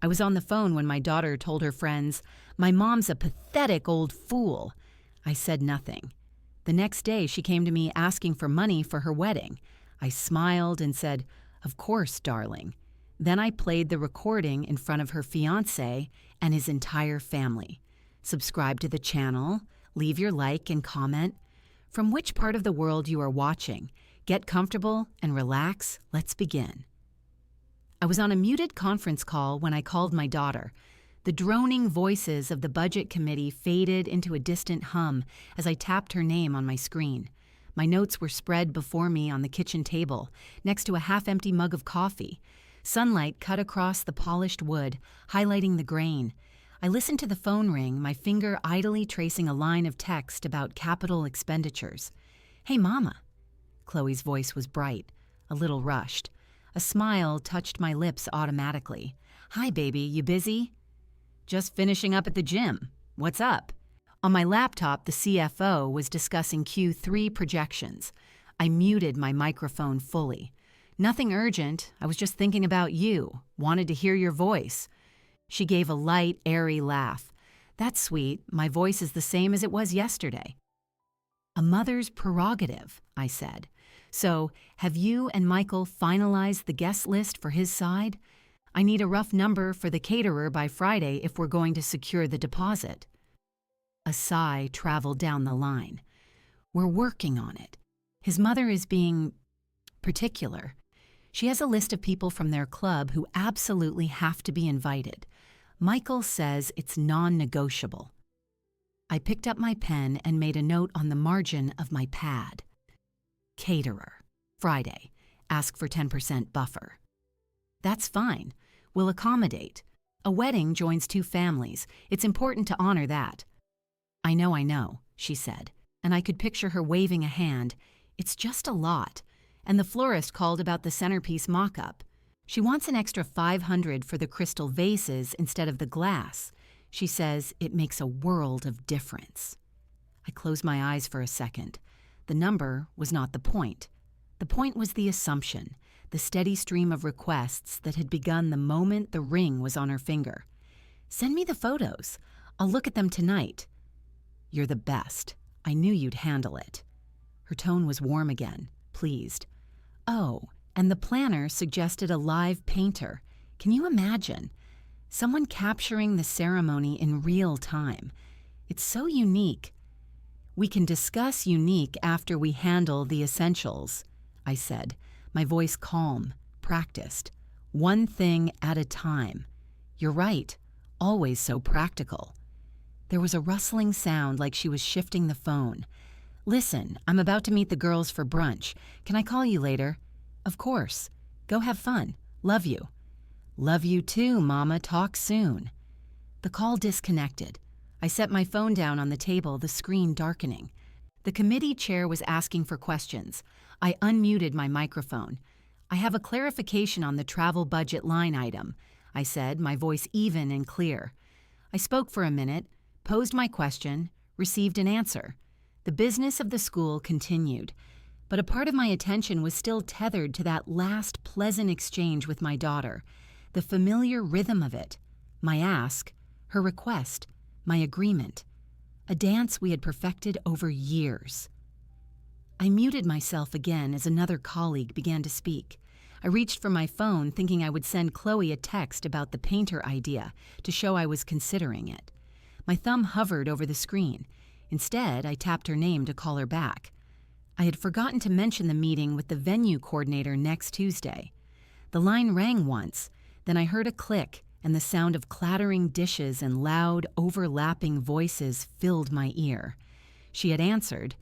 I was on the phone when my daughter told her friends, "My mom's a pathetic old fool." I said nothing. The next day, she came to me asking for money for her wedding. I smiled and said, "Of course, darling." Then I played the recording in front of her fiancé and his entire family. Subscribe to the channel, leave your like and comment. From which part of the world you are watching, get comfortable and relax. Let's begin. I was on a muted conference call when I called my daughter. The droning voices of the budget committee faded into a distant hum as I tapped her name on my screen. My notes were spread before me on the kitchen table, next to a half-empty mug of coffee. Sunlight cut across the polished wood, highlighting the grain. I listened to the phone ring, my finger idly tracing a line of text about capital expenditures. "Hey, Mama." Chloe's voice was bright, a little rushed. A smile touched my lips automatically. "Hi, baby, you busy?" "Just finishing up at the gym. What's up?" On my laptop, the CFO was discussing Q3 projections. I muted my microphone fully. "Nothing urgent. I was just thinking about you. Wanted to hear your voice." She gave a light, airy laugh. "That's sweet. My voice is the same as it was yesterday." "A mother's prerogative," I said. "So, have you and Michael finalized the guest list for his side? I need a rough number for the caterer by Friday if we're going to secure the deposit." A sigh traveled down the line. "We're working on it. His mother is being particular. She has a list of people from their club who absolutely have to be invited. Michael says it's non-negotiable." I picked up my pen and made a note on the margin of my pad. "Caterer. Friday. Ask for 10% buffer." "That's fine. We'll accommodate. A wedding joins two families. It's important to honor that." I know, she said, and I could picture her waving a hand. "It's just a lot." And the florist called about the centerpiece mock-up. She wants an extra $500 for the crystal vases instead of the glass. She says it makes a world of difference. I closed my eyes for a second. The number was not the point. The point was the assumption, the steady stream of requests that had begun the moment the ring was on her finger. "Send me the photos. I'll look at them tonight." "You're the best. I knew you'd handle it." Her tone was warm again, pleased. "Oh, and the planner suggested a live painter. Can you imagine? Someone capturing the ceremony in real time. It's so unique." "We can discuss unique after we handle the essentials," I said, my voice calm, practiced. "One thing at a time." "You're right, always so practical." There was a rustling sound like she was shifting the phone. "Listen, I'm about to meet the girls for brunch. Can I call you later?" "Of course. Go have fun. Love you." "Love you too, Mama. Talk soon." The call disconnected. I set my phone down on the table, the screen darkening. The committee chair was asking for questions. I unmuted my microphone. "I have a clarification on the travel budget line item," I said, my voice even and clear. I spoke for a minute, posed my question, received an answer. The business of the school continued, but a part of my attention was still tethered to that last pleasant exchange with my daughter, the familiar rhythm of it, my ask, her request, my agreement, a dance we had perfected over years. I muted myself again as another colleague began to speak. I reached for my phone thinking I would send Chloe a text about the painter idea to show I was considering it. My thumb hovered over the screen. Instead, I tapped her name to call her back. I had forgotten to mention the meeting with the venue coordinator next Tuesday. The line rang once, then I heard a click, and the sound of clattering dishes and loud, overlapping voices filled my ear. She had answered,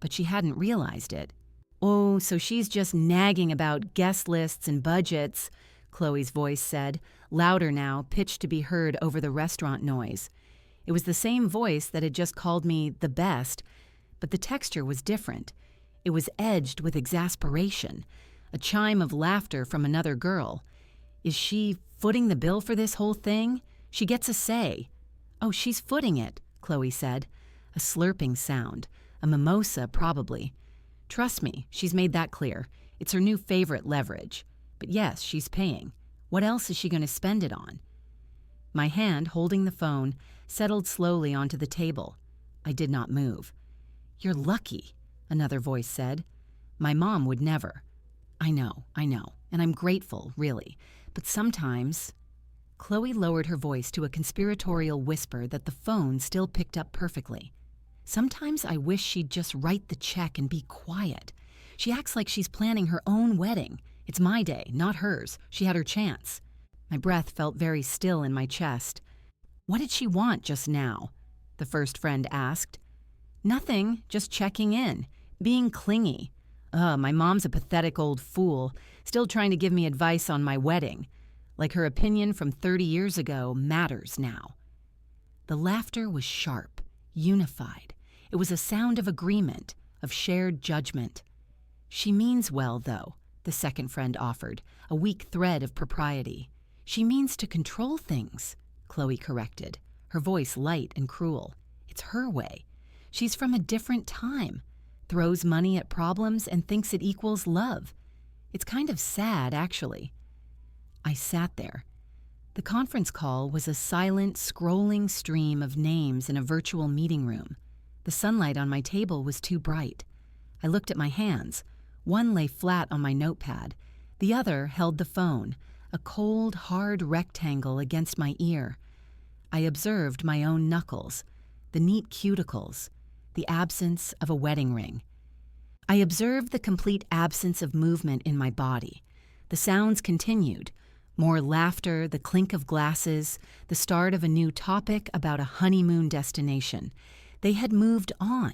but she hadn't realized it. "Oh, so she's just nagging about guest lists and budgets," Chloe's voice said, louder now, pitched to be heard over the restaurant noise. It was the same voice that had just called me the best, but the texture was different. It was edged with exasperation, a chime of laughter from another girl. "Is she footing the bill for this whole thing? She gets a say." "Oh, she's footing it," Chloe said. A slurping sound. A mimosa, probably. "Trust me, she's made that clear. It's her new favorite leverage. But yes, she's paying. What else is she going to spend it on?" My hand, holding the phone, settled slowly onto the table. I did not move. "You're lucky," another voice said. "My mom would never." I know, and I'm grateful, really. But sometimes... Chloe lowered her voice to a conspiratorial whisper that the phone still picked up perfectly. "Sometimes I wish she'd just write the check and be quiet. She acts like she's planning her own wedding. It's my day, not hers. She had her chance." My breath felt very still in my chest. "What did she want just now?" the first friend asked. "Nothing, just checking in, being clingy. My mom's a pathetic old fool, still trying to give me advice on my wedding. Like her opinion from 30 years ago matters now." The laughter was sharp, unified. It was a sound of agreement, of shared judgment. "She means well, though," the second friend offered, a weak thread of propriety. "She means to control things," Chloe corrected, her voice light and cruel. "It's her way. She's from a different time. Throws money at problems and thinks it equals love. It's kind of sad, actually." I sat there. The conference call was a silent, scrolling stream of names in a virtual meeting room. The sunlight on my table was too bright. I looked at my hands. One lay flat on my notepad. The other held the phone, a cold, hard rectangle against my ear. I observed my own knuckles, the neat cuticles, the absence of a wedding ring. I observed the complete absence of movement in my body. The sounds continued. More laughter, the clink of glasses, the start of a new topic about a honeymoon destination. They had moved on.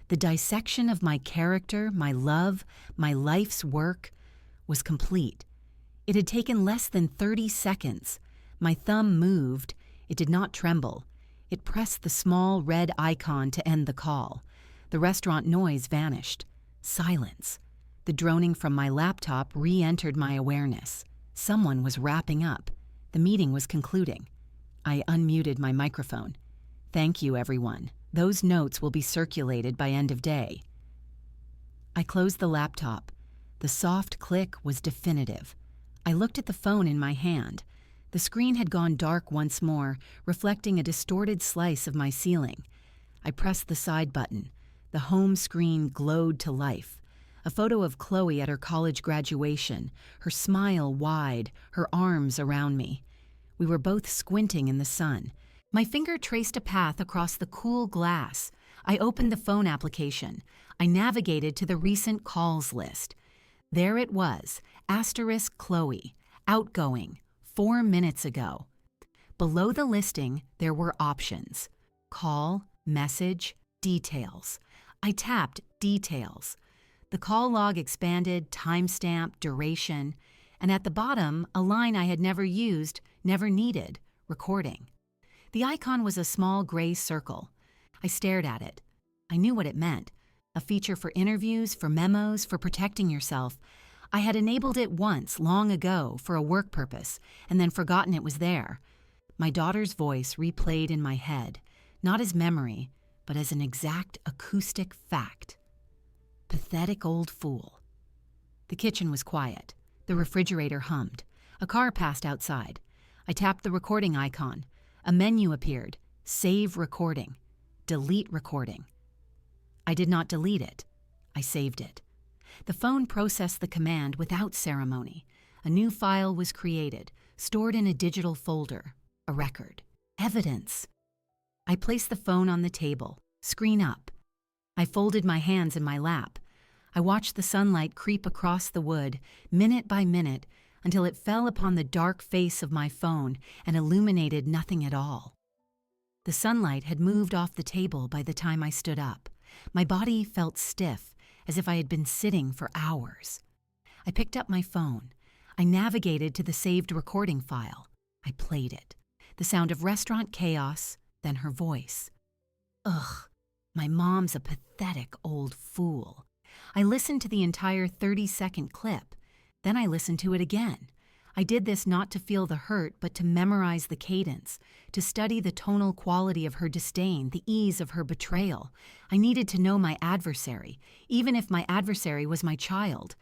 The dissection of my character, my love, my life's work was complete. It had taken less than 30 seconds. My thumb moved. It did not tremble. It pressed the small red icon to end the call. The restaurant noise vanished. Silence. The droning from my laptop re-entered my awareness. Someone was wrapping up. The meeting was concluding. I unmuted my microphone. "Thank you, everyone. Those notes will be circulated by end of day." I closed the laptop. The soft click was definitive. I looked at the phone in my hand. The screen had gone dark once more, reflecting a distorted slice of my ceiling. I pressed the side button. The home screen glowed to life. A photo of Chloe at her college graduation, her smile wide, her arms around me. We were both squinting in the sun. My finger traced a path across the cool glass. I opened the phone application. I navigated to the recent calls list. There it was, * Chloe, outgoing, 4 minutes ago. Below the listing, there were options. Call, message, details. I tapped details. The call log expanded, timestamp, duration, and at the bottom, a line I had never used, never needed, recording. The icon was a small gray circle. I stared at it. I knew what it meant. A feature for interviews, for memos, for protecting yourself. I had enabled it once, long ago, for a work purpose, and then forgotten it was there. My daughter's voice replayed in my head, not as memory, but as an exact acoustic fact. Pathetic old fool. The kitchen was quiet. The refrigerator hummed. A car passed outside. I tapped the recording icon. A menu appeared. Save recording. Delete recording. I did not delete it. I saved it. The phone processed the command without ceremony. A new file was created, stored in a digital folder. A record. Evidence. I placed the phone on the table, screen up. I folded my hands in my lap. I watched the sunlight creep across the wood, minute by minute, until it fell upon the dark face of my phone and illuminated nothing at all. The sunlight had moved off the table by the time I stood up. My body felt stiff, as if I had been sitting for hours. I picked up my phone. I navigated to the saved recording file. I played it. The sound of restaurant chaos, then her voice. Ugh, my mom's a pathetic old fool. I listened to the entire 30-second clip. Then I listened to it again. I did this not to feel the hurt, but to memorize the cadence, to study the tonal quality of her disdain, the ease of her betrayal. I needed to know my adversary, even if my adversary was my child.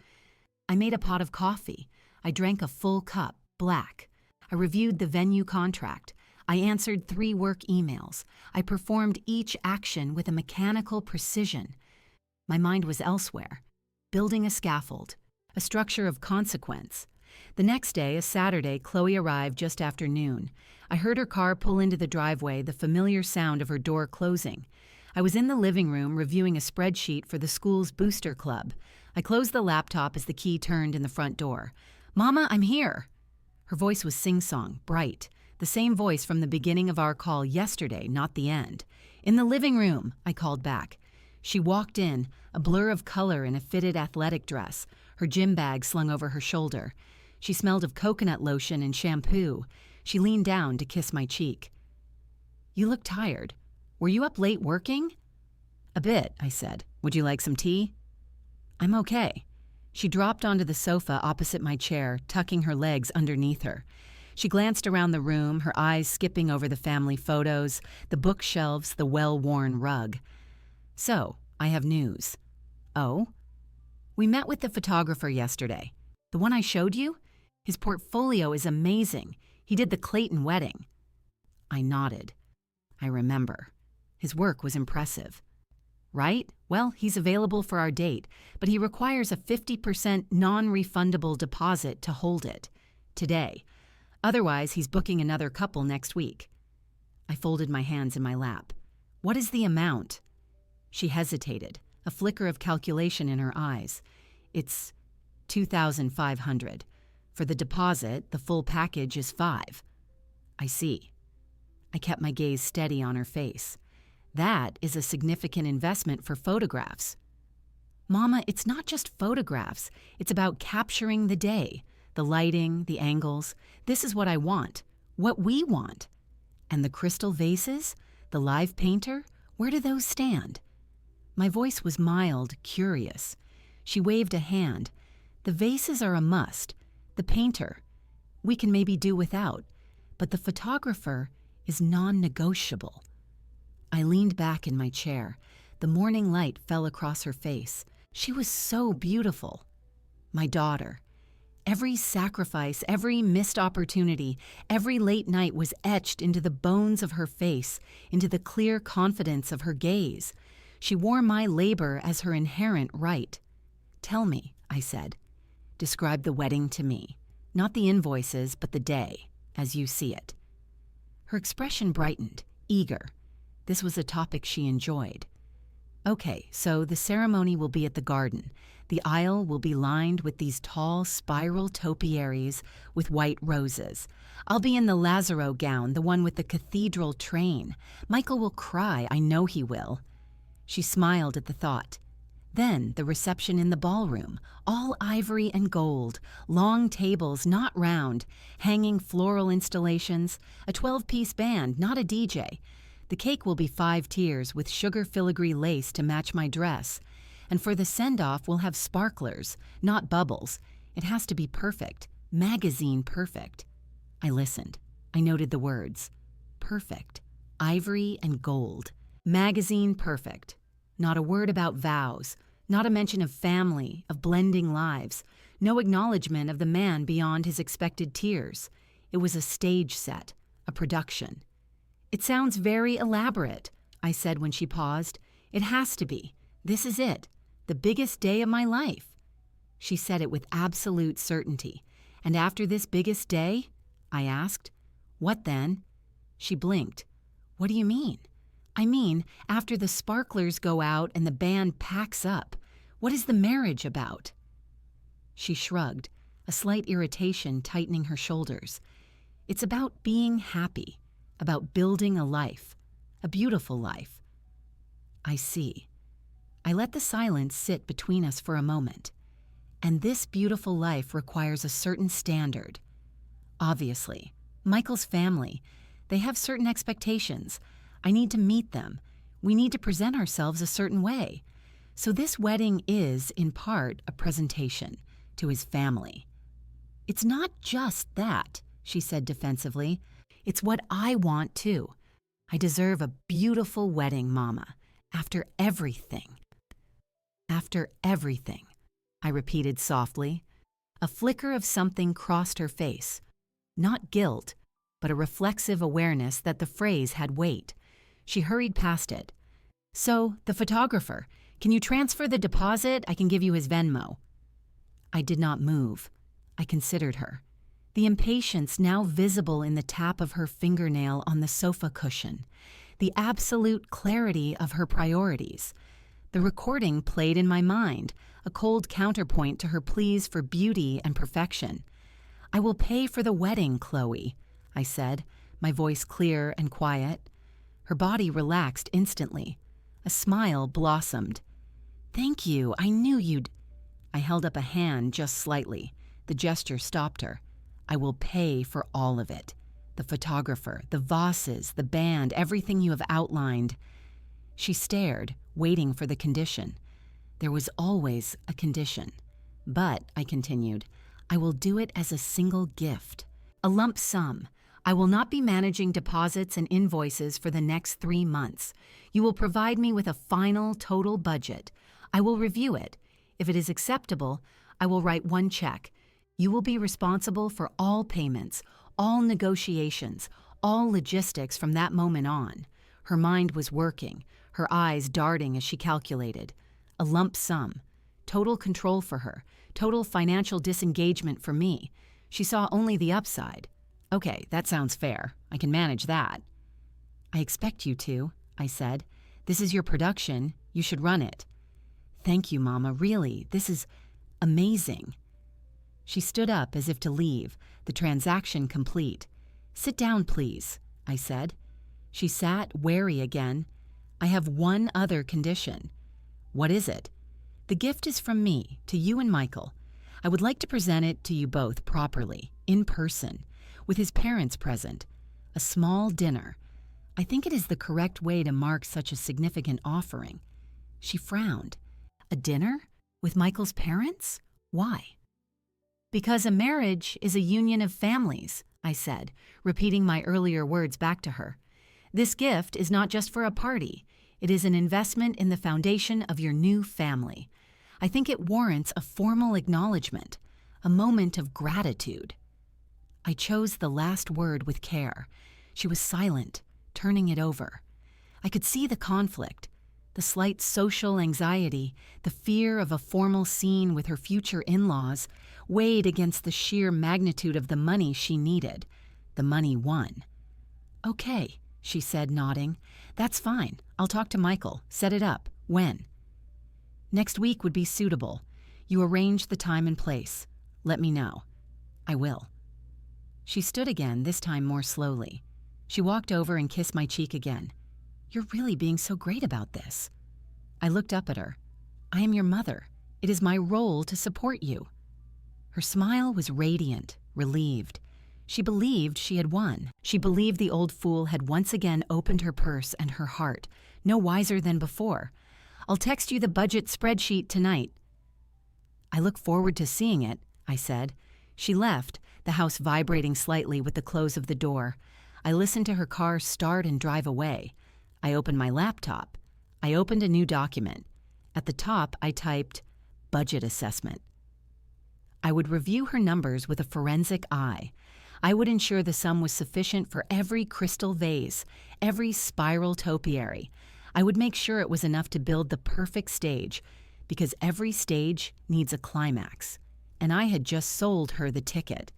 I made a pot of coffee. I drank a full cup, black. I reviewed the venue contract. I answered 3 work emails. I performed each action with a mechanical precision. My mind was elsewhere, building a scaffold, a structure of consequence. The next day, a Saturday, Chloe arrived just after noon. I heard her car pull into the driveway, the familiar sound of her door closing. I was in the living room reviewing a spreadsheet for the school's booster club. I closed the laptop as the key turned in the front door. "Mama, I'm here." Her voice was sing-song, bright, the same voice from the beginning of our call yesterday, not the end. "In the living room," I called back. She walked in, a blur of color in a fitted athletic dress, her gym bag slung over her shoulder. She smelled of coconut lotion and shampoo. She leaned down to kiss my cheek. "You look tired. Were you up late working?" "A bit," I said. "Would you like some tea?" "I'm okay." She dropped onto the sofa opposite my chair, tucking her legs underneath her. She glanced around the room, her eyes skipping over the family photos, the bookshelves, the well-worn rug. "So, I have news." "Oh?" "We met with the photographer yesterday. The one I showed you? His portfolio is amazing. He did the Clayton wedding." I nodded. I remember. His work was impressive. "Right? Well, he's available for our date, but he requires a 50% non-refundable deposit to hold it. Today. Otherwise, he's booking another couple next week." I folded my hands in my lap. "What is the amount?" She hesitated, a flicker of calculation in her eyes. "It's $2,500. For the deposit, the full package is $5,000. "I see." I kept my gaze steady on her face. "That is a significant investment for photographs." "Mama, it's not just photographs. It's about capturing the day, the lighting, the angles. This is what I want, what we want. And the crystal vases, the live painter, where do those stand?" My voice was mild, curious. She waved a hand. "The vases are a must. The painter, we can maybe do without. But the photographer is non-negotiable." I leaned back in my chair. The morning light fell across her face. She was so beautiful. My daughter. Every sacrifice, every missed opportunity, every late night was etched into the bones of her face, into the clear confidence of her gaze. She wore my labor as her inherent right. "Tell me," I said. "Describe the wedding to me. Not the invoices, but the day, as you see it." Her expression brightened, eager. This was a topic she enjoyed. "Okay, so the ceremony will be at the garden. The aisle will be lined with these tall spiral topiaries with white roses. I'll be in the Lazaro gown, the one with the cathedral train. Michael will cry, I know he will." She smiled at the thought. Then the reception in the ballroom, all ivory and gold, long tables, not round, hanging floral installations, a 12-piece band, not a DJ. The cake will be 5 tiers with sugar filigree lace to match my dress. And for the send-off, we'll have sparklers, not bubbles. It has to be perfect, magazine perfect. I listened. I noted the words. Perfect. Ivory and gold. Magazine perfect. Not a word about vows, not a mention of family, of blending lives, no acknowledgement of the man beyond his expected tears. It was a stage set, a production. "It sounds very elaborate," I said when she paused. "It has to be. This is it, the biggest day of my life." She said it with absolute certainty. "And after this biggest day?" I asked. "What then?" She blinked. "What do you mean?" "I mean, after the sparklers go out and the band packs up. What is the marriage about?" She shrugged, a slight irritation tightening her shoulders. "It's about being happy, about building a life, a beautiful life." "I see." I let the silence sit between us for a moment. "And this beautiful life requires a certain standard. Obviously, Michael's family, they have certain expectations. I need to meet them. We need to present ourselves a certain way. So this wedding is, in part, a presentation to his family." "It's not just that," she said defensively. "It's what I want, too. I deserve a beautiful wedding, Mama. After everything." "After everything," I repeated softly. A flicker of something crossed her face. Not guilt, but a reflexive awareness that the phrase had weight. She hurried past it. "So, the photographer, can you transfer the deposit? I can give you his Venmo." I did not move. I considered her. The impatience now visible in the tap of her fingernail on the sofa cushion. The absolute clarity of her priorities. The recording played in my mind, a cold counterpoint to her pleas for beauty and perfection. "I will pay for the wedding, Chloe," I said, my voice clear and quiet. Her body relaxed instantly. A smile blossomed. "Thank you, I knew you'd—" I held up a hand just slightly. The gesture stopped her. "I will pay for all of it. The photographer, the Vosses, the band, everything you have outlined." She stared, waiting for the condition. There was always a condition. "But," I continued, "I will do it as a single gift. A lump sum. I will not be managing deposits and invoices for the next 3 months. You will provide me with a final total budget. I will review it. If it is acceptable, I will write one check. You will be responsible for all payments, all negotiations, all logistics from that moment on." Her mind was working, her eyes darting as she calculated. A lump sum. Total control for her, total financial disengagement for me. She saw only the upside. "Okay, that sounds fair. I can manage that." "I expect you to," I said. "This is your production. You should run it." "Thank you, Mama. Really, this is amazing." She stood up as if to leave, the transaction complete. "Sit down, please," I said. She sat, wary again. "I have one other condition." "What is it?" "The gift is from me, to you and Michael. I would like to present it to you both properly, in person, with his parents present. A small dinner. I think it is the correct way to mark such a significant offering." She frowned. "A dinner? With Michael's parents? Why?" "Because a marriage is a union of families," I said, repeating my earlier words back to her. "This gift is not just for a party. It is an investment in the foundation of your new family. I think it warrants a formal acknowledgement, a moment of gratitude." I chose the last word with care. She was silent, turning it over. I could see the conflict, the slight social anxiety, the fear of a formal scene with her future in-laws, weighed against the sheer magnitude of the money she needed. The money won. "Okay," she said, nodding. "That's fine. I'll talk to Michael. Set it up. When?" "Next week would be suitable. You arrange the time and place. Let me know." "I will." She stood again, this time more slowly. She walked over and kissed my cheek again. "You're really being so great about this." I looked up at her. "I am your mother. It is my role to support you." Her smile was radiant, relieved. She believed she had won. She believed the old fool had once again opened her purse and her heart, no wiser than before. "I'll text you the budget spreadsheet tonight." "I look forward to seeing it," I said. She left, the house vibrating slightly with the close of the door. I listened to her car start and drive away. I opened my laptop. I opened a new document. At the top, I typed, "Budget assessment." I would review her numbers with a forensic eye. I would ensure the sum was sufficient for every crystal vase, every spiral topiary. I would make sure it was enough to build the perfect stage, because every stage needs a climax. And I had just sold her the ticket.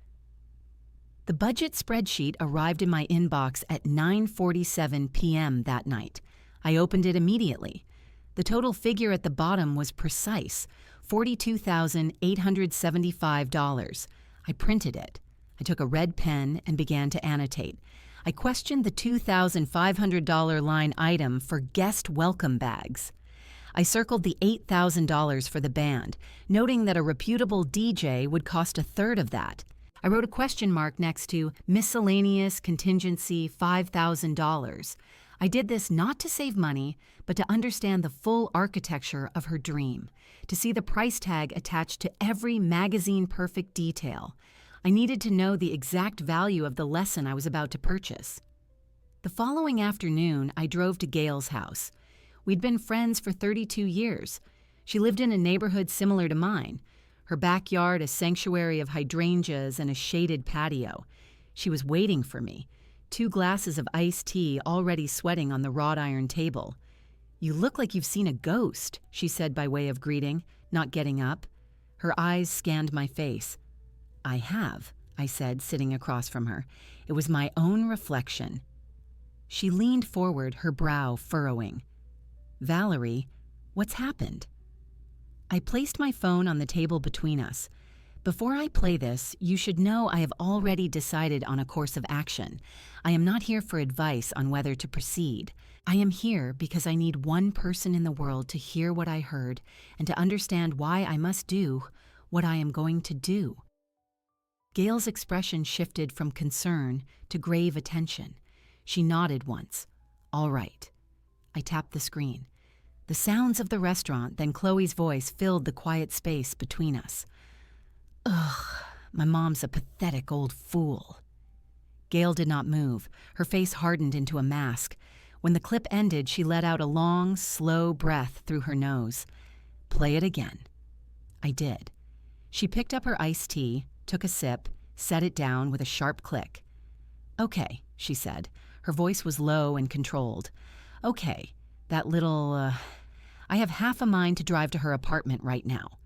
The budget spreadsheet arrived in my inbox at 9:47 p.m. that night. I opened it immediately. The total figure at the bottom was precise, $42,875. I printed it. I took a red pen and began to annotate. I questioned the $2,500 line item for guest welcome bags. I circled the $8,000 for the band, noting that a reputable DJ would cost a third of that. I wrote a question mark next to miscellaneous contingency $5,000. I did this not to save money, but to understand the full architecture of her dream, to see the price tag attached to every magazine-perfect detail. I needed to know the exact value of the lesson I was about to purchase. The following afternoon, I drove to Gail's house. We'd been friends for 32 years. She lived in a neighborhood similar to mine. Her backyard a sanctuary of hydrangeas and a shaded patio. She was waiting for me. 2 glasses of iced tea already sweating on the wrought iron table. "You look like you've seen a ghost," she said by way of greeting, not getting up. Her eyes scanned my face. "I have," I said, sitting across from her. It was my own reflection. She leaned forward, her brow furrowing. "Valerie, what's happened?" I placed my phone on the table between us. Before I play this, you should know I have already decided on a course of action. I am not here for advice on whether to proceed. I am here because I need one person in the world to hear what I heard and to understand why I must do what I am going to do. Gail's expression shifted from concern to grave attention. She nodded once. "All right." I tapped the screen. The sounds of the restaurant, then Chloe's voice filled the quiet space between us. "Ugh, my mom's a pathetic old fool." Gail did not move. Her face hardened into a mask. When the clip ended, she let out a long, slow breath through her nose. "Play it again." I did. She picked up her iced tea, took a sip, set it down with a sharp click. "Okay," she said. Her voice was low and controlled. "Okay, that little, I have half a mind to drive to her apartment right now."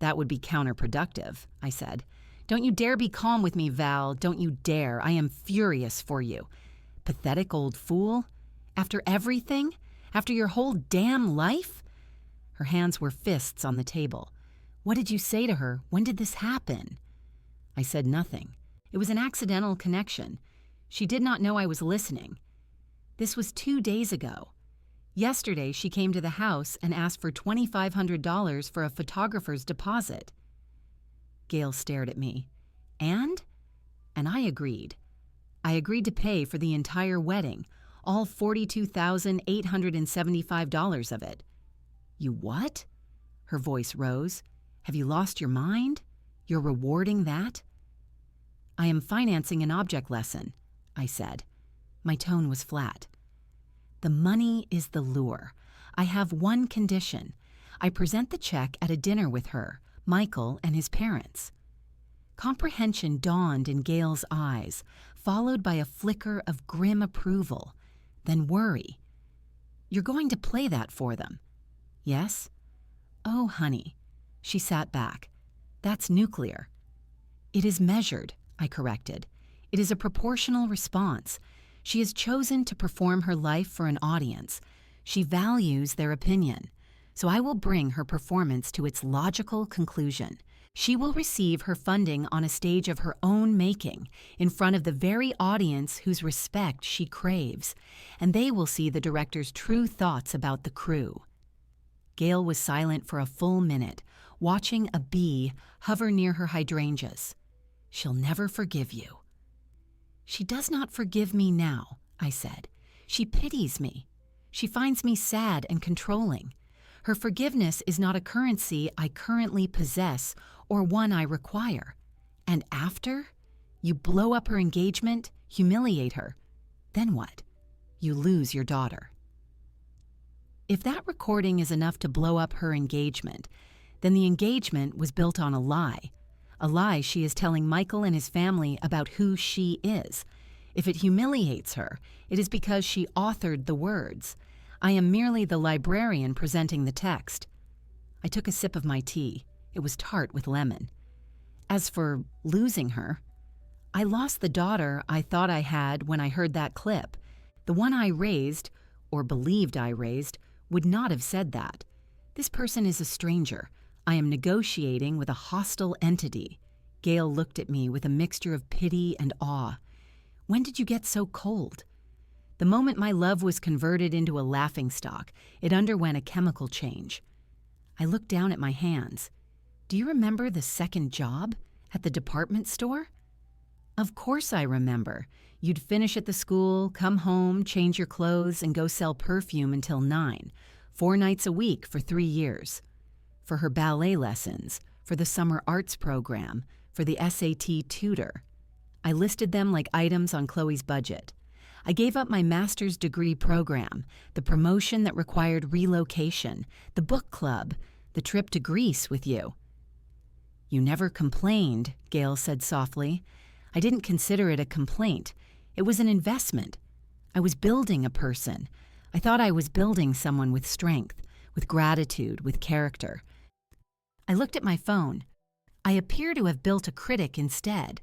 "That would be counterproductive," I said. "Don't you dare be calm with me, Val. Don't you dare. I am furious for you. Pathetic old fool? After everything? After your whole damn life?" Her hands were fists on the table. "What did you say to her? When did this happen?" I said nothing. It was an accidental connection. She did not know I was listening. This was 2 days ago. Yesterday, she came to the house and asked for $2,500 for a photographer's deposit. Gail stared at me. And I agreed. I agreed to pay for the entire wedding, all $42,875 of it. "You what?" Her voice rose. "Have you lost your mind? You're rewarding that?" "I am financing an object lesson," I said. My tone was flat. "The money is the lure. I have one condition. I present the check at a dinner with her, Michael, and his parents." Comprehension dawned in Gail's eyes, followed by a flicker of grim approval, then worry. "You're going to play that for them?" "Yes." "Oh, honey." She sat back. "That's nuclear." "It is measured," I corrected. "It is a proportional response. She has chosen to perform her life for an audience. She values their opinion. So I will bring her performance to its logical conclusion. She will receive her funding on a stage of her own making, in front of the very audience whose respect she craves, and they will see the director's true thoughts about the crew." Gail was silent for a full minute, watching a bee hover near her hydrangeas. "She'll never forgive you." "She does not forgive me now," I said. "She pities me. She finds me sad and controlling. Her forgiveness is not a currency I currently possess or one I require. And after? You blow up her engagement, humiliate her. Then what? You lose your daughter." If that recording is enough to blow up her engagement, then the engagement was built on a lie she is telling Michael and his family about who she is. If it humiliates her, it is because she authored the words. I am merely the librarian presenting the text. I took a sip of my tea. It was tart with lemon. As for losing her, I lost the daughter I thought I had when I heard that clip. The one I raised, or believed I raised, would not have said that. This person is a stranger. I am negotiating with a hostile entity. Gail looked at me with a mixture of pity and awe. "When did you get so cold?" The moment my love was converted into a laughingstock, it underwent a chemical change. I looked down at my hands. "Do you remember the second job? At the department store?" "Of course I remember. You'd finish at the school, come home, change your clothes, and go sell perfume until 9, 4 nights a week for 3 years. For her ballet lessons, for the summer arts program, for the SAT tutor. I listed them like items on Chloe's budget. I gave up my master's degree program, the promotion that required relocation, the book club, the trip to Greece with you." "You never complained," Gail said softly. "I didn't consider it a complaint. It was an investment. I was building a person. I thought I was building someone with strength, with gratitude, with character. I looked at my phone. I appear to have built a critic instead,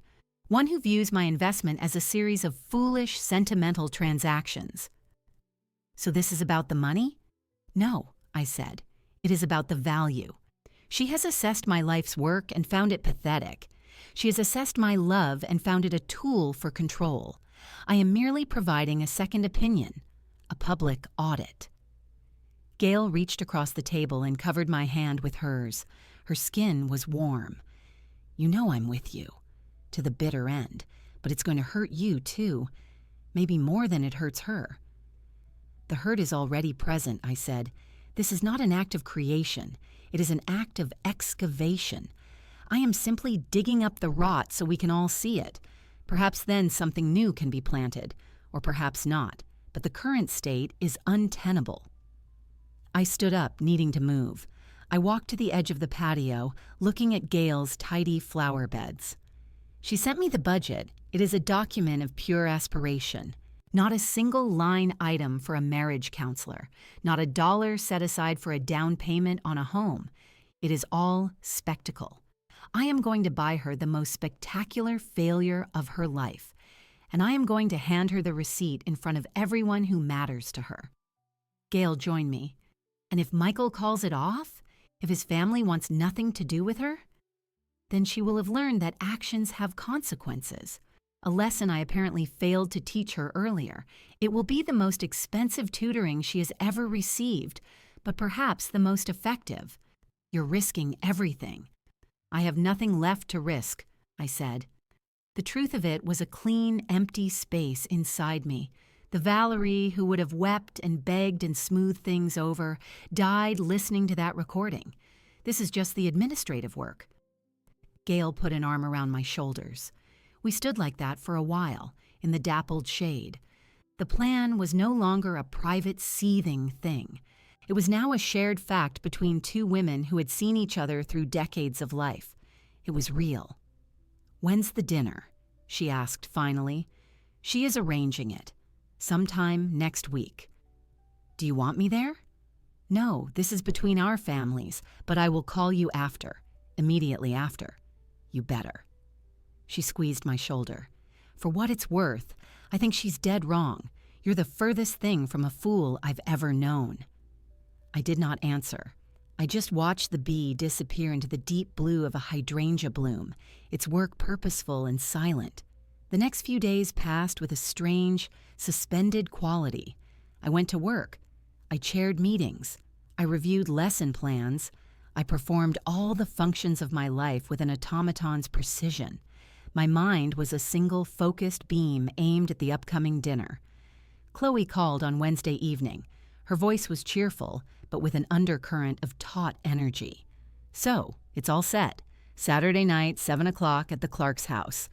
one who views my investment as a series of foolish, sentimental transactions. So this is about the money? No, I said. It is about the value. She has assessed my life's work and found it pathetic. She has assessed my love and found it a tool for control. I am merely providing a second opinion, a public audit. Gail reached across the table and covered my hand with hers. Her skin was warm. You know I'm with you, to the bitter end, but it's going to hurt you too, maybe more than it hurts her. The hurt is already present, I said. This is not an act of creation. It is an act of excavation. I am simply digging up the rot so we can all see it. Perhaps then something new can be planted, or perhaps not, but the current state is untenable. I stood up, needing to move. I walked to the edge of the patio, looking at Gail's tidy flower beds. She sent me the budget. It is a document of pure aspiration. Not a single line item for a marriage counselor, not $1 set aside for a down payment on a home. It is all spectacle. I am going to buy her the most spectacular failure of her life, and I am going to hand her the receipt in front of everyone who matters to her. Gail joined me. And if Michael calls it off, if his family wants nothing to do with her, then she will have learned that actions have consequences. A lesson I apparently failed to teach her earlier. It will be the most expensive tutoring she has ever received, but perhaps the most effective. You're risking everything. I have nothing left to risk, I said. The truth of it was a clean, empty space inside me. The Valerie who would have wept and begged and smoothed things over died listening to that recording. This is just the administrative work. Gail put an arm around my shoulders. We stood like that for a while, in the dappled shade. The plan was no longer a private, seething thing. It was now a shared fact between two women who had seen each other through decades of life. It was real. "When's the dinner?" she asked finally. "She is arranging it. Sometime next week." "Do you want me there?" "No, this is between our families, but I will call you after, immediately after." "You better." She squeezed my shoulder. "For what it's worth, I think she's dead wrong. You're the furthest thing from a fool I've ever known." I did not answer. I just watched the bee disappear into the deep blue of a hydrangea bloom, its work purposeful and silent. The next few days passed with a strange, suspended quality. I went to work. I chaired meetings. I reviewed lesson plans. I performed all the functions of my life with an automaton's precision. My mind was a single focused beam aimed at the upcoming dinner. Chloe called on Wednesday evening. Her voice was cheerful, but with an undercurrent of taut energy. "So, it's all set. Saturday night, 7 o'clock at the Clarks' house."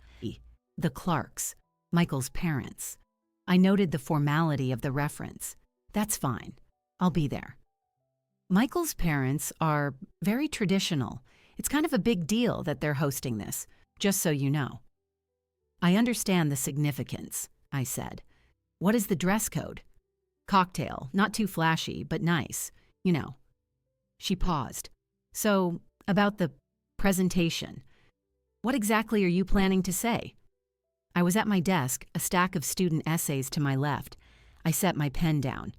The Clarks, Michael's parents. I noted the formality of the reference. "That's fine. I'll be there." Michael's parents are very traditional. It's kind of a big deal that they're hosting this, just so you know. "I understand the significance," I said. "What is the dress code?" "Cocktail, not too flashy, but nice, you know." She paused. "So, about the presentation, what exactly are you planning to say?" I was at my desk, a stack of student essays to my left. I set my pen down.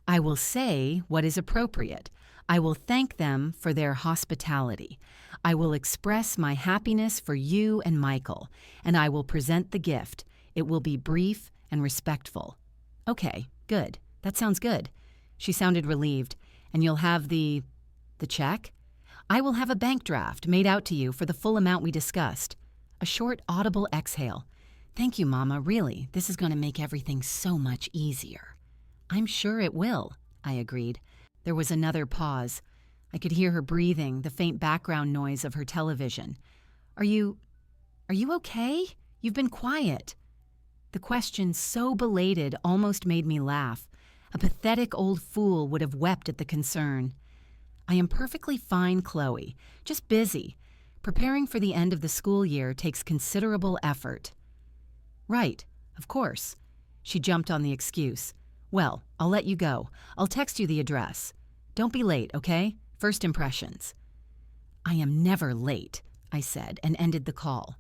"I will say what is appropriate. I will thank them for their hospitality. I will express my happiness for you and Michael, and I will present the gift. It will be brief and respectful." "Okay, good. That sounds good." She sounded relieved. "And you'll have the check?" "I will have a bank draft made out to you for the full amount we discussed." A short, audible exhale. "Thank you, Mama, really. This is going to make everything so much easier." "I'm sure it will," I agreed. There was another pause. I could hear her breathing, the faint background noise of her television. Are you okay? You've been quiet." The question, so belated, almost made me laugh. A pathetic old fool would have wept at the concern. "I am perfectly fine, Chloe. Just busy. Preparing for the end of the school year takes considerable effort." "Right. Of course. She jumped on the excuse. Well, I'll let you go. I'll text you the address. Don't be late, okay? First impressions. I am never late, I said, and ended the call.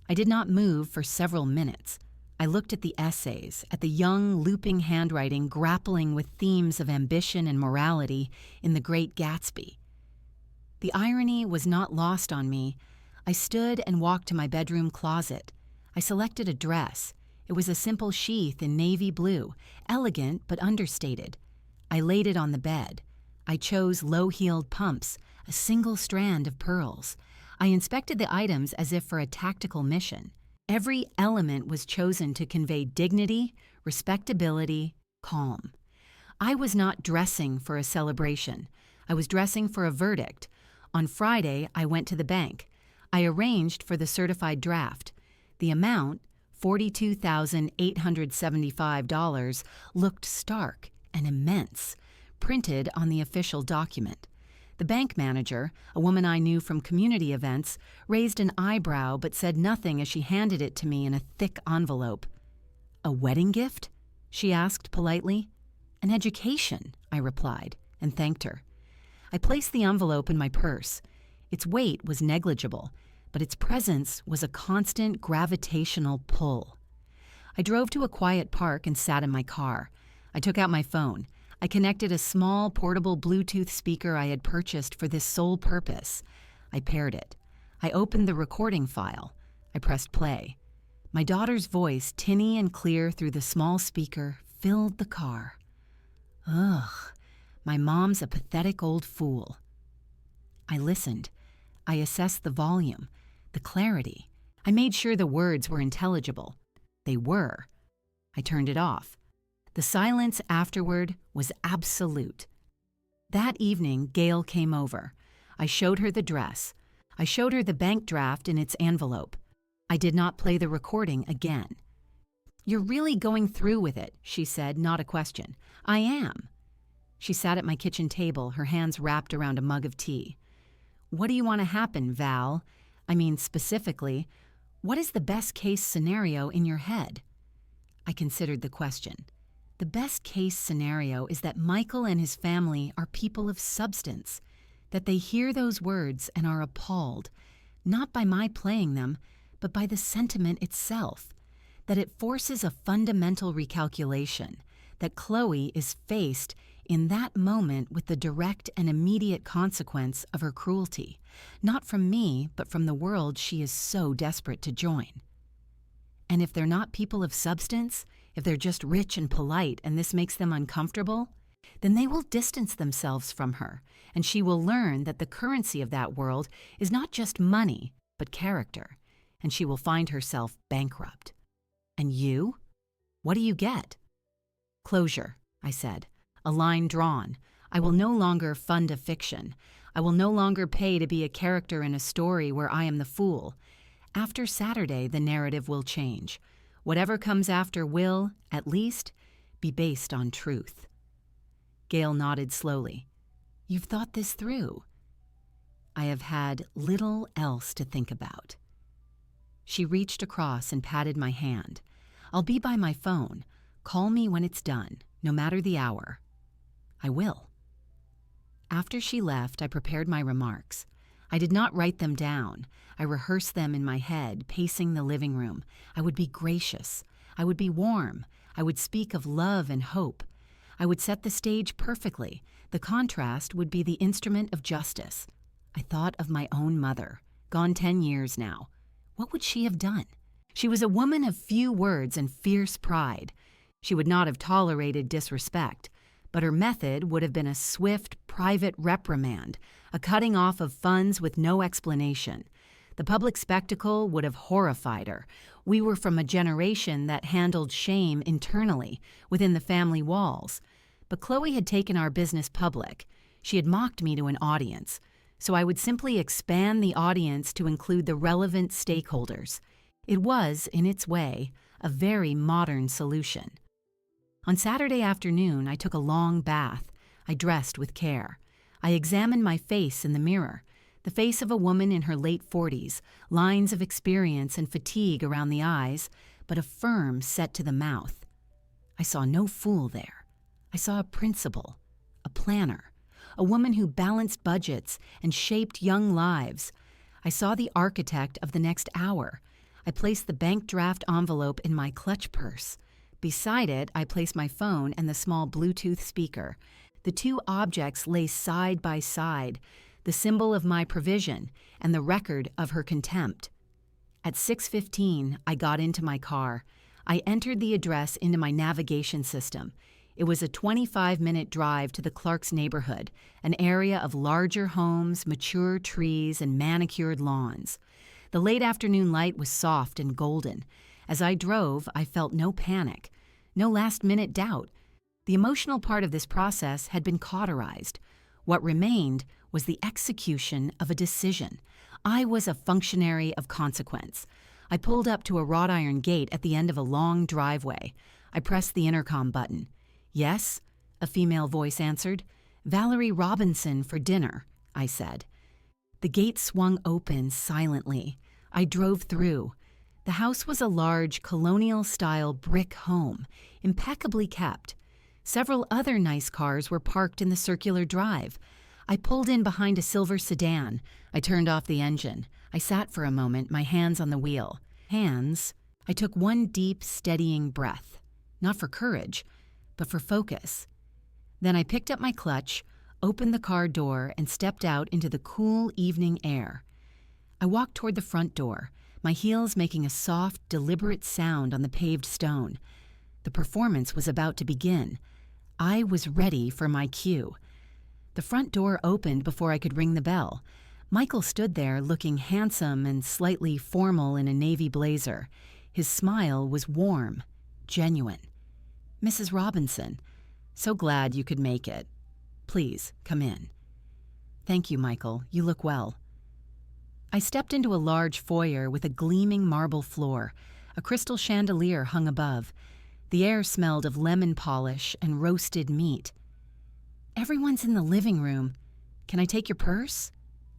I did not move for several minutes. I looked at the essays, at the young, looping handwriting grappling with themes of ambition and morality in The Great Gatsby. The irony was not lost on me. I stood and walked to my bedroom closet. I selected a dress. It was a simple sheath in navy blue, elegant but understated. I laid it on the bed. I chose low-heeled pumps, a single strand of pearls. I inspected the items as if for a tactical mission. Every element was chosen to convey dignity, respectability, calm. I was not dressing for a celebration. I was dressing for a verdict. On Friday, I went to the bank. I arranged for the certified draft. The amount, $42,875, looked stark and immense, printed on the official document. The bank manager, a woman I knew from community events, raised an eyebrow but said nothing as she handed it to me in a thick envelope. "A wedding gift?" she asked politely. "An education," I replied, and thanked her. I placed the envelope in my purse. Its weight was negligible, but its presence was a constant gravitational pull. I drove to a quiet park and sat in my car. I took out my phone. I connected a small portable Bluetooth speaker I had purchased for this sole purpose. I paired it. I opened the recording file. I pressed play. My daughter's voice, tinny and clear through the small speaker, filled the car. Ugh, my mom's a pathetic old fool. I listened. I assessed the volume, the clarity. I made sure the words were intelligible. They were. I turned it off. The silence afterward was absolute. That evening, Gail came over. I showed her the dress. I showed her the bank draft in its envelope. I did not play the recording again. "You're really going through with it," she said, not a question. "I am." She sat at my kitchen table, her hands wrapped around a mug of tea. "What do you want to happen, Val? I mean, specifically, what is the best-case scenario in your head?" I considered the question. The best-case scenario is that Michael and his family are people of substance, that they hear those words and are appalled, not by my playing them, but by the sentiment itself, that it forces a fundamental recalculation, that Chloe is faced in that moment with the direct and immediate consequence of her cruelty, not from me, but from the world she is so desperate to join. And if they're not people of substance, if they're just rich and polite and this makes them uncomfortable, then they will distance themselves from her, and she will learn that the currency of that world is not just money, but character, and she will find herself bankrupt. And you? What do you get? Closure, I said. A line drawn. I will no longer fund a fiction. I will no longer pay to be a character in a story where I am the fool. After Saturday, the narrative will change. Whatever comes after will, at least, be based on truth. Gail nodded slowly. You've thought this through. I have had little else to think about. She reached across and patted my hand. I'll be by my phone. Call me when it's done, no matter the hour. I will. After she left, I prepared my remarks. I did not write them down. I rehearsed them in my head, pacing the living room. I would be gracious. I would be warm. I would speak of love and hope. I would set the stage perfectly. The contrast would be the instrument of justice. I thought of my own mother, gone 10 years now. What would she have done? She was a woman of few words and fierce pride. She would not have tolerated disrespect, but her method would have been a swift, private reprimand, a cutting off of funds with no explanation. The public spectacle would have horrified her. We were from a generation that handled shame internally, within the family walls. But Chloe had taken our business public. She had mocked me to an audience. So I would simply expand the audience to include the relevant stakeholders. It was, in its way, a very modern solution. On Saturday afternoon, I took a long bath. I dressed with care. I examined my face in the mirror, the face of a woman in her late 40s, lines of experience and fatigue around the eyes, but a firm set to the mouth. I saw no fool there. I saw a principal, a planner, a woman who balanced budgets and shaped young lives. I saw the architect of the next hour. I placed the bank draft envelope in my clutch purse. Beside it, I placed my phone and the small Bluetooth speaker. The two objects lay side by side, the symbol of my provision and the record of her contempt. At 6:15, I got into my car. I entered the address into my navigation system. It was a 25-minute drive to the Clarks neighborhood, an area of larger homes, mature trees, and manicured lawns. The late afternoon light was soft and golden. As I drove, I felt no panic, no last-minute doubt. The emotional part of this process had been cauterized. What remained was the execution of a decision. I was a functionary of consequence. I pulled up to a wrought iron gate at the end of a long driveway. I pressed the intercom button. "Yes," a female voice answered. "Valerie Robinson for dinner," I said. The gate swung open silently. I drove through. The house was a large, colonial-style brick home, impeccably kept. Several other nice cars were parked in the circular drive. I pulled in behind a silver sedan. I turned off the engine. I sat for a moment, my hands on the wheel. I took one deep, steadying breath. Not for courage, but for focus. Then I picked up my clutch, opened the car door, and stepped out into the cool evening air. I walked toward the front door, my heels making a soft, deliberate sound on the paved stone. The performance was about to begin. I was ready for my cue. The front door opened before I could ring the bell. Michael stood there looking handsome and slightly formal in a navy blazer. His smile was warm, genuine. "Mrs. Robinson, so glad you could make it. Please, come in." "Thank you, Michael. You look well." I stepped into a large foyer with a gleaming marble floor. A crystal chandelier hung above. The air smelled of lemon polish and roasted meat. "Everyone's in the living room. Can I take your purse?"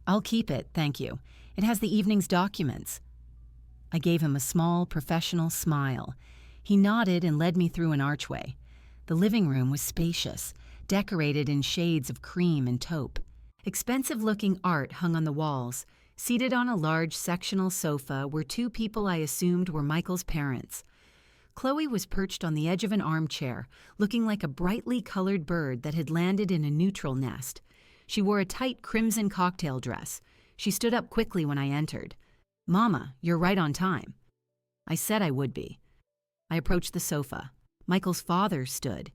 "I'll keep it, thank you. It has the evening's documents." I gave him a small, professional smile. He nodded and led me through an archway. The living room was spacious, decorated in shades of cream and taupe. Expensive-looking art hung on the walls. Seated on a large sectional sofa were two people I assumed were Michael's parents. Chloe was perched on the edge of an armchair, looking like a brightly colored bird that had landed in a neutral nest. She wore a tight crimson cocktail dress. She stood up quickly when I entered. "Mama, you're right on time." I said I would be. I approached the sofa. Michael's father stood.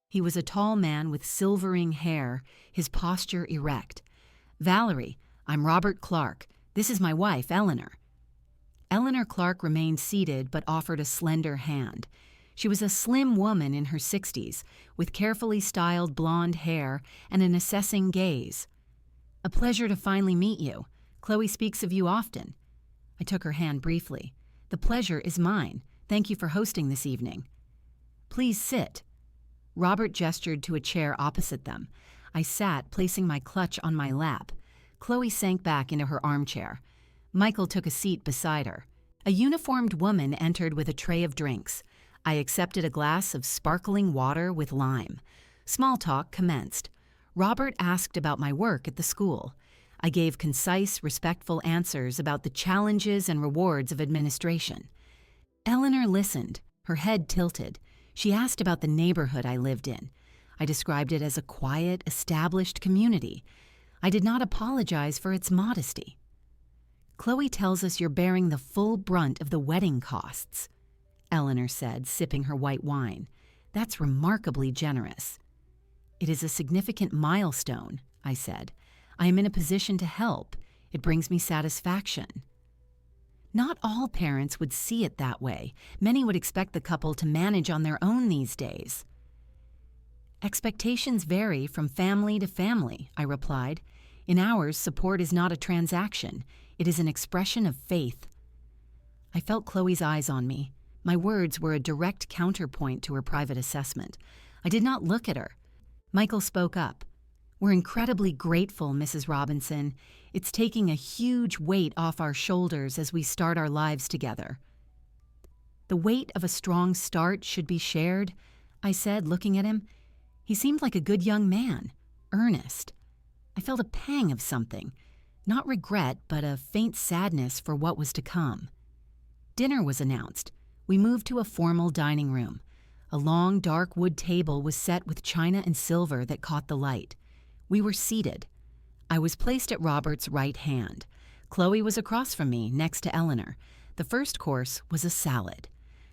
He was a tall man with silvering hair, his posture erect. "Valerie, I'm Robert Clark. This is my wife, Eleanor." Eleanor Clark remained seated but offered a slender hand. She was a slim woman in her 60s, with carefully styled blonde hair and an assessing gaze. "A pleasure to finally meet you. Chloe speaks of you often." I took her hand briefly. "The pleasure is mine. Thank you for hosting this evening." "Please sit." Robert gestured to a chair opposite them. I sat, placing my clutch on my lap. Chloe sank back into her armchair. Michael took a seat beside her. A uniformed woman entered with a tray of drinks. I accepted a glass of sparkling water with lime. Small talk commenced. Robert asked about my work at the school. I gave concise, respectful answers about the challenges and rewards of administration. Eleanor listened, her head tilted. She asked about the neighborhood I lived in. I described it as a quiet, established community. I did not apologize for its modesty. "Chloe tells us you're bearing the full brunt of the wedding costs," Eleanor said, sipping her white wine. "That's remarkably generous." "It is a significant milestone," I said. "I am in a position to help. It brings me satisfaction." Not all parents would see it that way. Many would expect the couple to manage on their own these days. "Expectations vary from family to family," I replied. "In ours, support is not a transaction. It is an expression of faith." I felt Chloe's eyes on me. My words were a direct counterpoint to her private assessment. I did not look at her. Michael spoke up. "We're incredibly grateful, Mrs. Robinson. It's taking a huge weight off our shoulders as we start our lives together." The weight of a strong start should be shared, I said, looking at him. He seemed like a good young man, earnest. I felt a pang of something, not regret, but a faint sadness for what was to come. Dinner was announced. We moved to a formal dining room. A long, dark wood table was set with china and silver that caught the light. We were seated. I was placed at Robert's right hand. Chloe was across from me, next to Eleanor. The first course was a salad.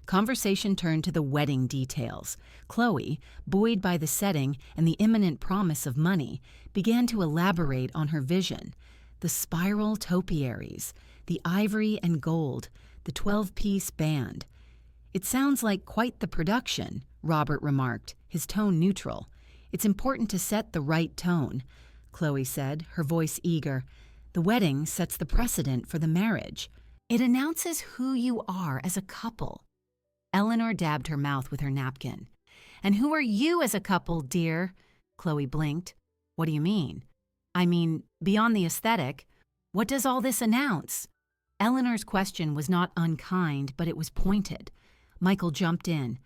Conversation turned to the wedding details. Chloe, buoyed by the setting and the imminent promise of money, began to elaborate on her vision. The spiral topiaries, the ivory and gold, the 12-piece band. "It sounds like quite the production," Robert remarked, his tone neutral. "It's important to set the right tone," Chloe said, her voice eager. "The wedding sets the precedent for the marriage. It announces who you are as a couple." Eleanor dabbed her mouth with her napkin. "And who are you as a couple, dear?" Chloe blinked. "What do you mean?" "I mean, beyond the aesthetic, what does all this announce?" Eleanor's question was not unkind, but it was pointed. Michael jumped in.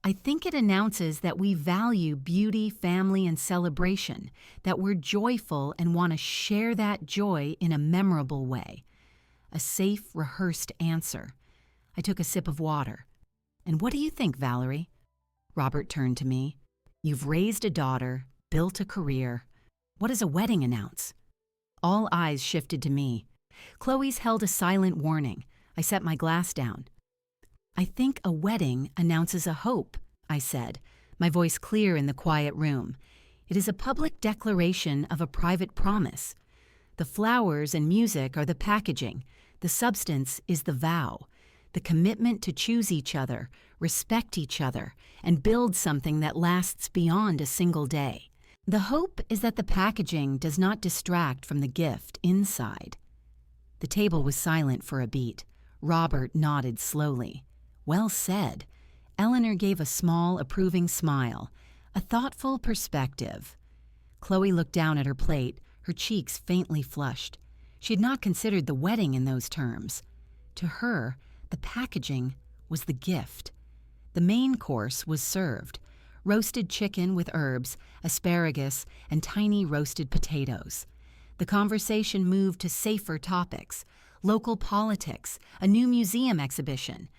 "I think it announces that we value beauty, family, and celebration, that we're joyful and want to share that joy in a memorable way." A safe, rehearsed answer. I took a sip of water. "And what do you think, Valerie?" Robert turned to me. "You've raised a daughter, built a career. What does a wedding announce?" All eyes shifted to me. Chloe's held a silent warning. I set my glass down. "I think a wedding announces a hope," I said, my voice clear in the quiet room. "It is a public declaration of a private promise. The flowers and music are the packaging. The substance is the vow, the commitment to choose each other, respect each other, and build something that lasts beyond a single day. The hope is that the packaging does not distract from the gift inside." The table was silent for a beat. Robert nodded slowly. "Well said." Eleanor gave a small, approving smile. "A thoughtful perspective." Chloe looked down at her plate, her cheeks faintly flushed. She had not considered the wedding in those terms. To her, the packaging was the gift. The main course was served. Roasted chicken with herbs, asparagus, and tiny roasted potatoes. The conversation moved to safer topics, local politics, a new museum exhibition.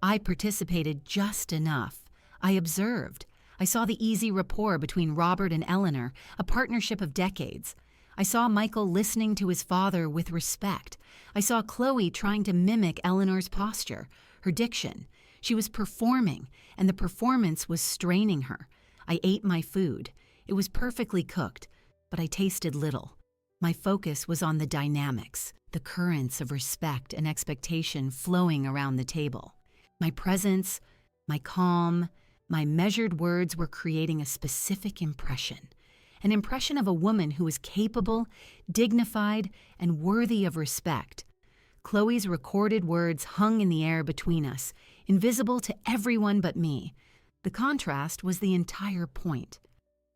I participated just enough. I observed. I saw the easy rapport between Robert and Eleanor, a partnership of decades. I saw Michael listening to his father with respect. I saw Chloe trying to mimic Eleanor's posture, her diction. She was performing, and the performance was straining her. I ate my food. It was perfectly cooked, but I tasted little. My focus was on the dynamics, the currents of respect and expectation flowing around the table. My presence, my calm, my measured words were creating a specific impression. An impression of a woman who was capable, dignified, and worthy of respect. Chloe's recorded words hung in the air between us, invisible to everyone but me. The contrast was the entire point.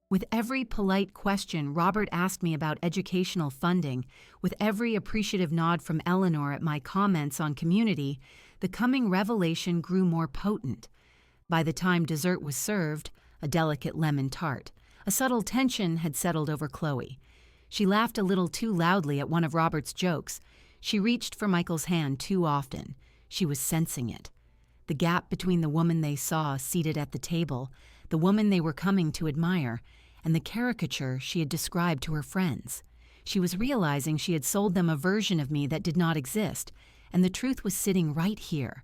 With every polite question Robert asked me about educational funding, with every appreciative nod from Eleanor at my comments on community, the coming revelation grew more potent. By the time dessert was served, a delicate lemon tart, a subtle tension had settled over Chloe. She laughed a little too loudly at one of Robert's jokes. She reached for Michael's hand too often. She was sensing it. The gap between the woman they saw seated at the table, the woman they were coming to admire, and the caricature she had described to her friends. She was realizing she had sold them a version of me that did not exist, and the truth was sitting right here,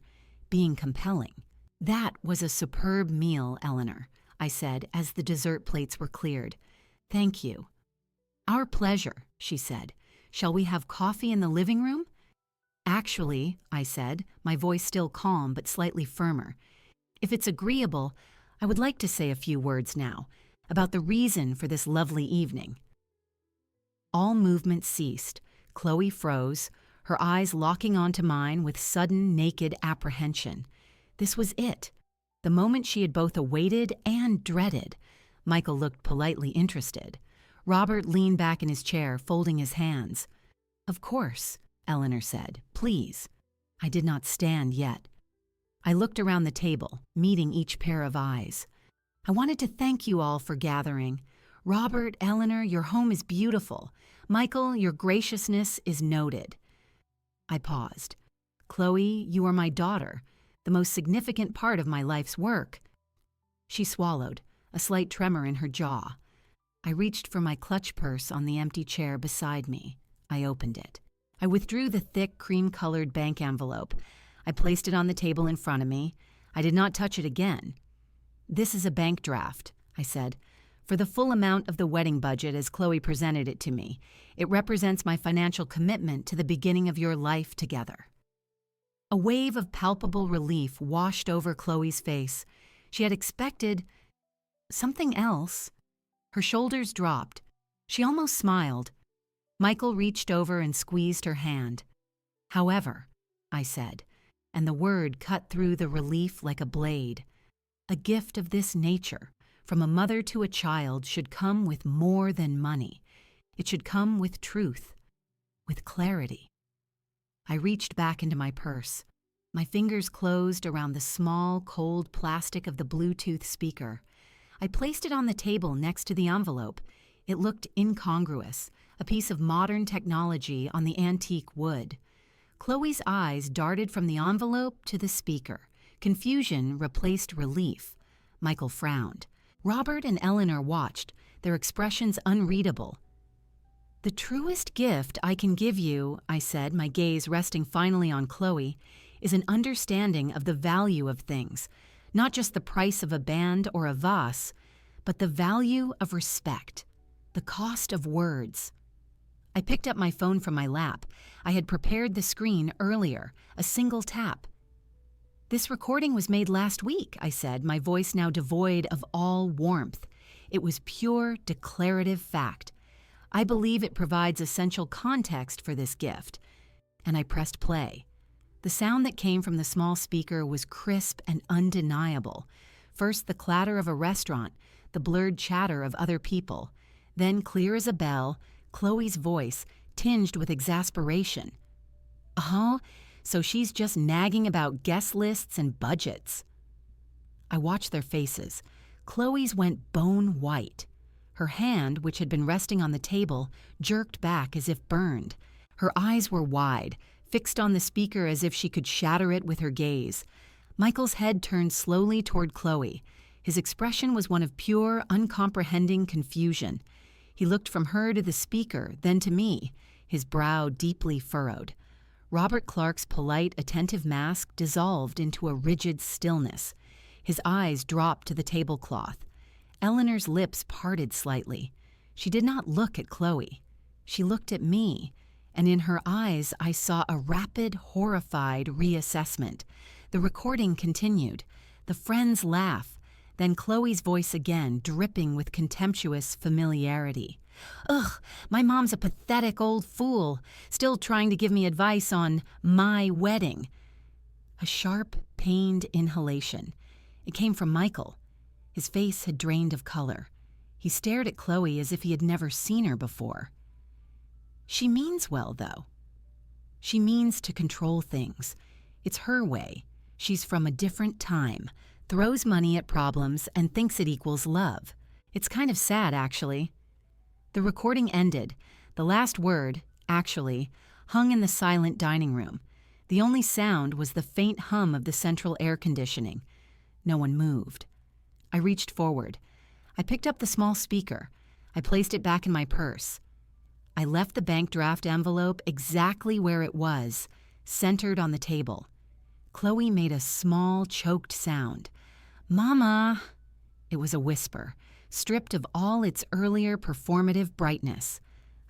being compelling. "That was a superb meal, Eleanor," I said as the dessert plates were cleared. "Thank you." "Our pleasure," she said. "Shall we have coffee in the living room?" "Actually," I said, my voice still calm but slightly firmer, "if it's agreeable, I would like to say a few words now about the reason for this lovely evening." All movement ceased. Chloe froze, her eyes locking onto mine with sudden, naked apprehension. This was it, the moment she had both awaited and dreaded. Michael looked politely interested. Robert leaned back in his chair, folding his hands. "Of course," Eleanor said. "Please." I did not stand yet. I looked around the table, meeting each pair of eyes. I wanted to thank you all for gathering. Robert, Eleanor, your home is beautiful. Michael, your graciousness is noted. I paused. Chloe, you are my daughter, the most significant part of my life's work. She swallowed, a slight tremor in her jaw. I reached for my clutch purse on the empty chair beside me. I opened it. I withdrew the thick, cream-colored bank envelope. I placed it on the table in front of me. I did not touch it again. This is a bank draft, I said, for the full amount of the wedding budget as Chloe presented it to me. It represents my financial commitment to the beginning of your life together. A wave of palpable relief washed over Chloe's face. She had expected something else. Her shoulders dropped. She almost smiled. Michael reached over and squeezed her hand. However, I said, and the word cut through the relief like a blade, a gift of this nature, from a mother to a child, should come with more than money. It should come with truth, with clarity. I reached back into my purse. My fingers closed around the small, cold plastic of the Bluetooth speaker. I placed it on the table next to the envelope. It looked incongruous, a piece of modern technology on the antique wood. Chloe's eyes darted from the envelope to the speaker. Confusion replaced relief. Michael frowned. Robert and Eleanor watched, their expressions unreadable. "The truest gift I can give you," I said, my gaze resting finally on Chloe, "is an understanding of the value of things, not just the price of a band or a vase, but the value of respect, the cost of words." I picked up my phone from my lap. I had prepared the screen earlier, a single tap. "This recording was made last week," I said, my voice now devoid of all warmth. It was pure, declarative fact. I believe it provides essential context for this gift. And I pressed play. The sound that came from the small speaker was crisp and undeniable. First, the clatter of a restaurant, the blurred chatter of other people. Then, clear as a bell, Chloe's voice, tinged with exasperation. "Oh, so she's just nagging about guest lists and budgets." I watched their faces. Chloe's went bone white. Her hand, which had been resting on the table, jerked back as if burned. Her eyes were wide, fixed on the speaker as if she could shatter it with her gaze. Michael's head turned slowly toward Chloe. His expression was one of pure, uncomprehending confusion. He looked from her to the speaker, then to me, his brow deeply furrowed. Robert Clark's polite, attentive mask dissolved into a rigid stillness. His eyes dropped to the tablecloth. Eleanor's lips parted slightly. She did not look at Chloe. She looked at me, and in her eyes I saw a rapid, horrified reassessment. The recording continued. The friends' laugh. Then Chloe's voice again, dripping with contemptuous familiarity. "Ugh, my mom's a pathetic old fool, still trying to give me advice on my wedding." A sharp, pained inhalation. It came from Michael. His face had drained of color. He stared at Chloe as if he had never seen her before. "She means well, though. She means to control things. It's her way. She's from a different time. Throws money at problems and thinks it equals love. It's kind of sad, actually." The recording ended. The last word, "actually," hung in the silent dining room. The only sound was the faint hum of the central air conditioning. No one moved. I reached forward. I picked up the small speaker. I placed it back in my purse. I left the bank draft envelope exactly where it was, centered on the table. Chloe made a small, choked sound. "Mama!" It was a whisper, stripped of all its earlier performative brightness.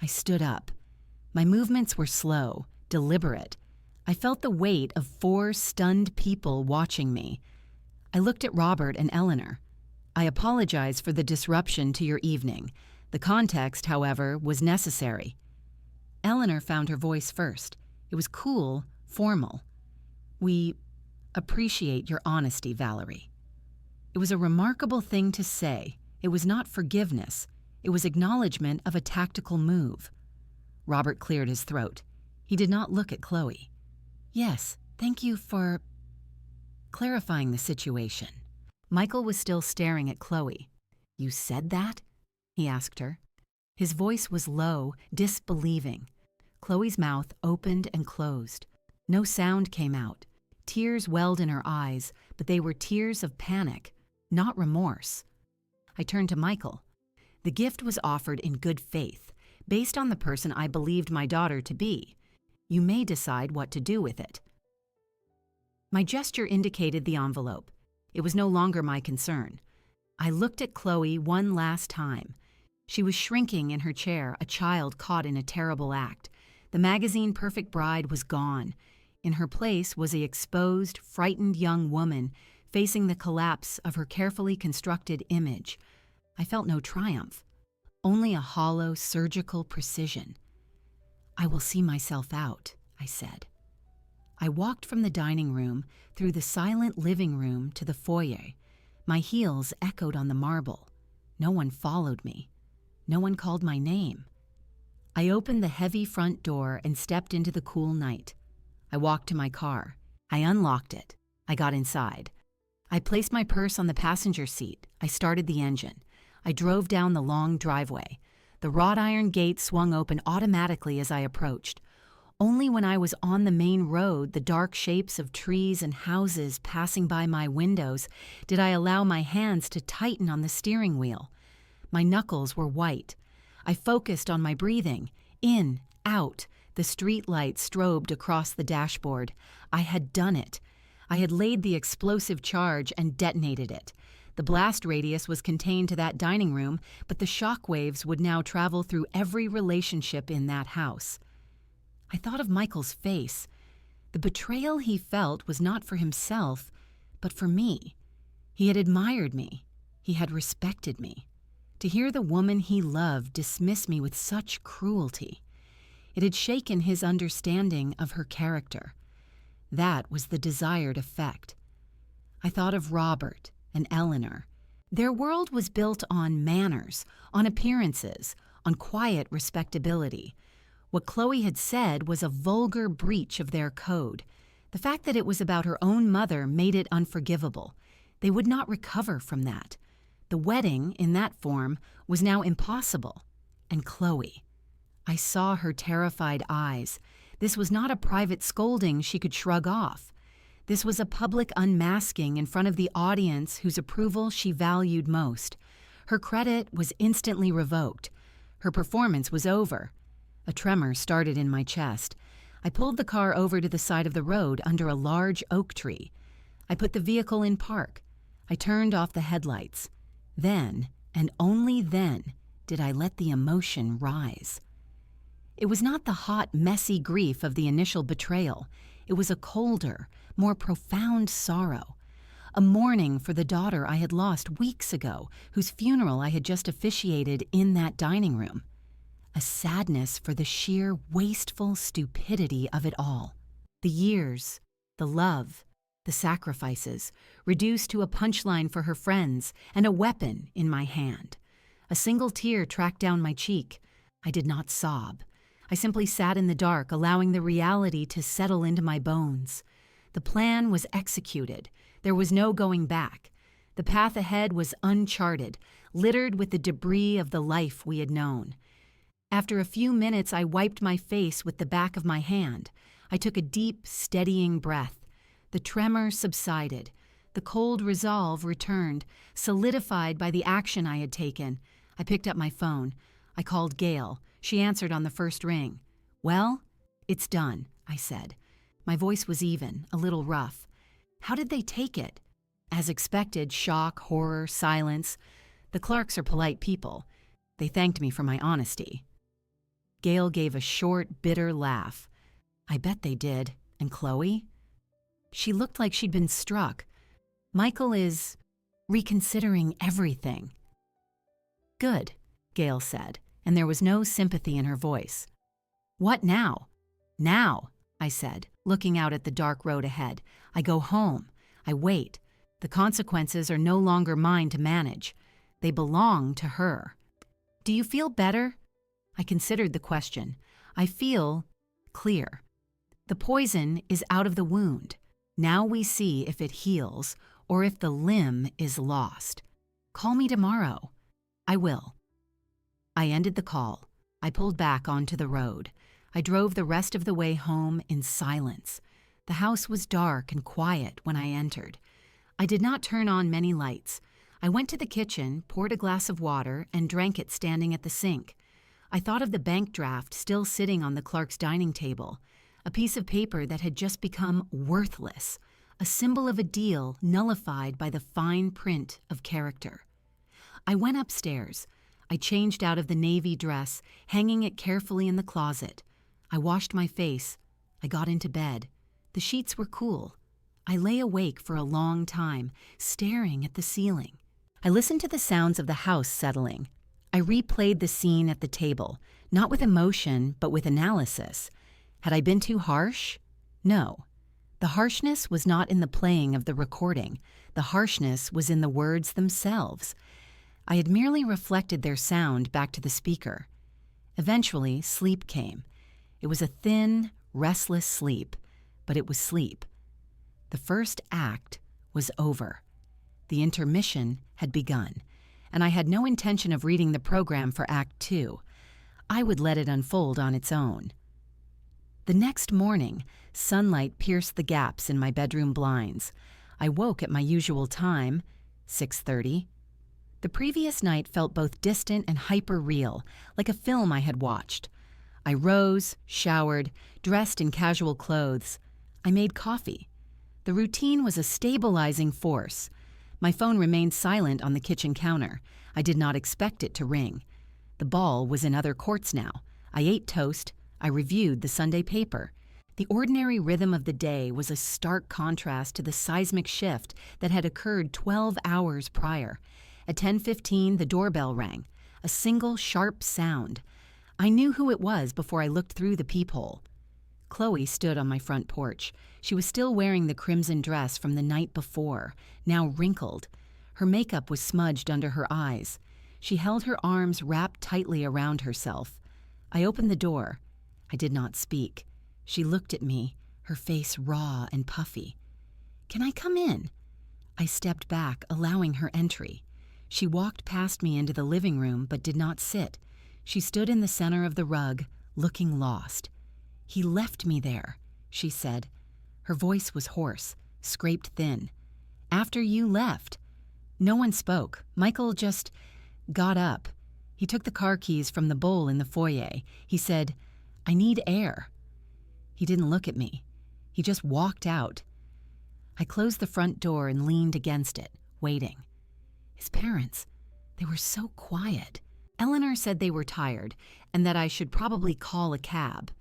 I stood up. My movements were slow, deliberate. I felt the weight of 4 stunned people watching me. I looked at Robert and Eleanor. "I apologize for the disruption to your evening. The context, however, was necessary." Eleanor found her voice first. It was cool, formal. "We appreciate your honesty, Valerie." It was a remarkable thing to say. It was not forgiveness. It was acknowledgement of a tactical move. Robert cleared his throat. He did not look at Chloe. "Yes, thank you for..." clarifying the situation. Michael was still staring at Chloe. "You said that?" he asked her. His voice was low, disbelieving. Chloe's mouth opened and closed. No sound came out. Tears welled in her eyes, but they were tears of panic, not remorse. I turned to Michael. The gift was offered in good faith, based on the person I believed my daughter to be. You may decide what to do with it. My gesture indicated the envelope. It was no longer my concern. I looked at Chloe one last time. She was shrinking in her chair, a child caught in a terrible act. The magazine Perfect Bride was gone. In her place was the exposed, frightened young woman facing the collapse of her carefully constructed image. I felt no triumph, only a hollow, surgical precision. "I will see myself out," I said. I walked from the dining room through the silent living room to the foyer. My heels echoed on the marble. No one followed me. No one called my name. I opened the heavy front door and stepped into the cool night. I walked to my car. I unlocked it. I got inside. I placed my purse on the passenger seat. I started the engine. I drove down the long driveway. The wrought iron gate swung open automatically as I approached. Only when I was on the main road, the dark shapes of trees and houses passing by my windows, did I allow my hands to tighten on the steering wheel. My knuckles were white. I focused on my breathing. In, out. The street light strobed across the dashboard. I had done it. I had laid the explosive charge and detonated it. The blast radius was contained to that dining room, but the shock waves would now travel through every relationship in that house. I thought of Michael's face. The betrayal he felt was not for himself, but for me. He had admired me. He had respected me. To hear the woman he loved dismiss me with such cruelty, it had shaken his understanding of her character. That was the desired effect. I thought of Robert and Eleanor. Their world was built on manners, on appearances, on quiet respectability. What Chloe had said was a vulgar breach of their code. The fact that it was about her own mother made it unforgivable. They would not recover from that. The wedding, in that form, was now impossible. And Chloe. I saw her terrified eyes. This was not a private scolding she could shrug off. This was a public unmasking in front of the audience whose approval she valued most. Her credit was instantly revoked. Her performance was over. A tremor started in my chest. I pulled the car over to the side of the road under a large oak tree. I put the vehicle in park. I turned off the headlights. Then, and only then, did I let the emotion rise. It was not the hot, messy grief of the initial betrayal. It was a colder, more profound sorrow. A mourning for the daughter I had lost weeks ago, whose funeral I had just officiated in that dining room. A sadness for the sheer wasteful stupidity of it all. The years, the love, the sacrifices, reduced to a punchline for her friends and a weapon in my hand. A single tear tracked down my cheek. I did not sob. I simply sat in the dark, allowing the reality to settle into my bones. The plan was executed. There was no going back. The path ahead was uncharted, littered with the debris of the life we had known. After a few minutes, I wiped my face with the back of my hand. I took a deep, steadying breath. The tremor subsided. The cold resolve returned, solidified by the action I had taken. I picked up my phone. I called Gail. She answered on the first ring. "Well, it's done," I said. My voice was even, a little rough. How did they take it? As expected, shock, horror, silence. The Clarks are polite people. They thanked me for my honesty. Gail gave a short, bitter laugh. "I bet they did. And Chloe?" She looked like she'd been struck. "Michael is reconsidering everything." "Good," Gail said, and there was no sympathy in her voice. "What now?" "Now," I said, looking out at the dark road ahead. "I go home. I wait. The consequences are no longer mine to manage. They belong to her." "Do you feel better?" I considered the question. "I feel clear. The poison is out of the wound." Now we see if it heals or if the limb is lost. Call me tomorrow." "I will." I ended the call. I pulled back onto the road. I drove the rest of the way home in silence. The house was dark and quiet when I entered. I did not turn on many lights. I went to the kitchen, poured a glass of water, and drank it standing at the sink. I thought of the bank draft still sitting on the Clark's dining table, a piece of paper that had just become worthless, a symbol of a deal nullified by the fine print of character. I went upstairs. I changed out of the navy dress, hanging it carefully in the closet. I washed my face. I got into bed. The sheets were cool. I lay awake for a long time, staring at the ceiling. I listened to the sounds of the house settling. I replayed the scene at the table, not with emotion, but with analysis. Had I been too harsh? No. The harshness was not in the playing of the recording. The harshness was in the words themselves. I had merely reflected their sound back to the speaker. Eventually, sleep came. It was a thin, restless sleep, but it was sleep. The first act was over. The intermission had begun, and I had no intention of reading the program for Act 2. I would let it unfold on its own. The next morning, sunlight pierced the gaps in my bedroom blinds. I woke at my usual time, 6:30. The previous night felt both distant and hyper-real, like a film I had watched. I rose, showered, dressed in casual clothes. I made coffee. The routine was a stabilizing force. My phone remained silent on the kitchen counter. I did not expect it to ring. The ball was in other courts now. I ate toast. I reviewed the Sunday paper. The ordinary rhythm of the day was a stark contrast to the seismic shift that had occurred 12 hours prior. At 10:15, the doorbell rang. A single sharp sound. I knew who it was before I looked through the peephole. Chloe stood on my front porch. She was still wearing the crimson dress from the night before, now wrinkled. Her makeup was smudged under her eyes. She held her arms wrapped tightly around herself. I opened the door. I did not speak. She looked at me, her face raw and puffy. "Can I come in?" I stepped back, allowing her entry. She walked past me into the living room, but did not sit. She stood in the center of the rug, looking lost. "He left me there," she said. Her voice was hoarse, scraped thin. "After you left." No one spoke. Michael just got up. He took the car keys from the bowl in the foyer. He said, "I need air." He didn't look at me. He just walked out. I closed the front door and leaned against it, waiting. His parents, they were so quiet. Eleanor said they were tired and that I should probably call a cab.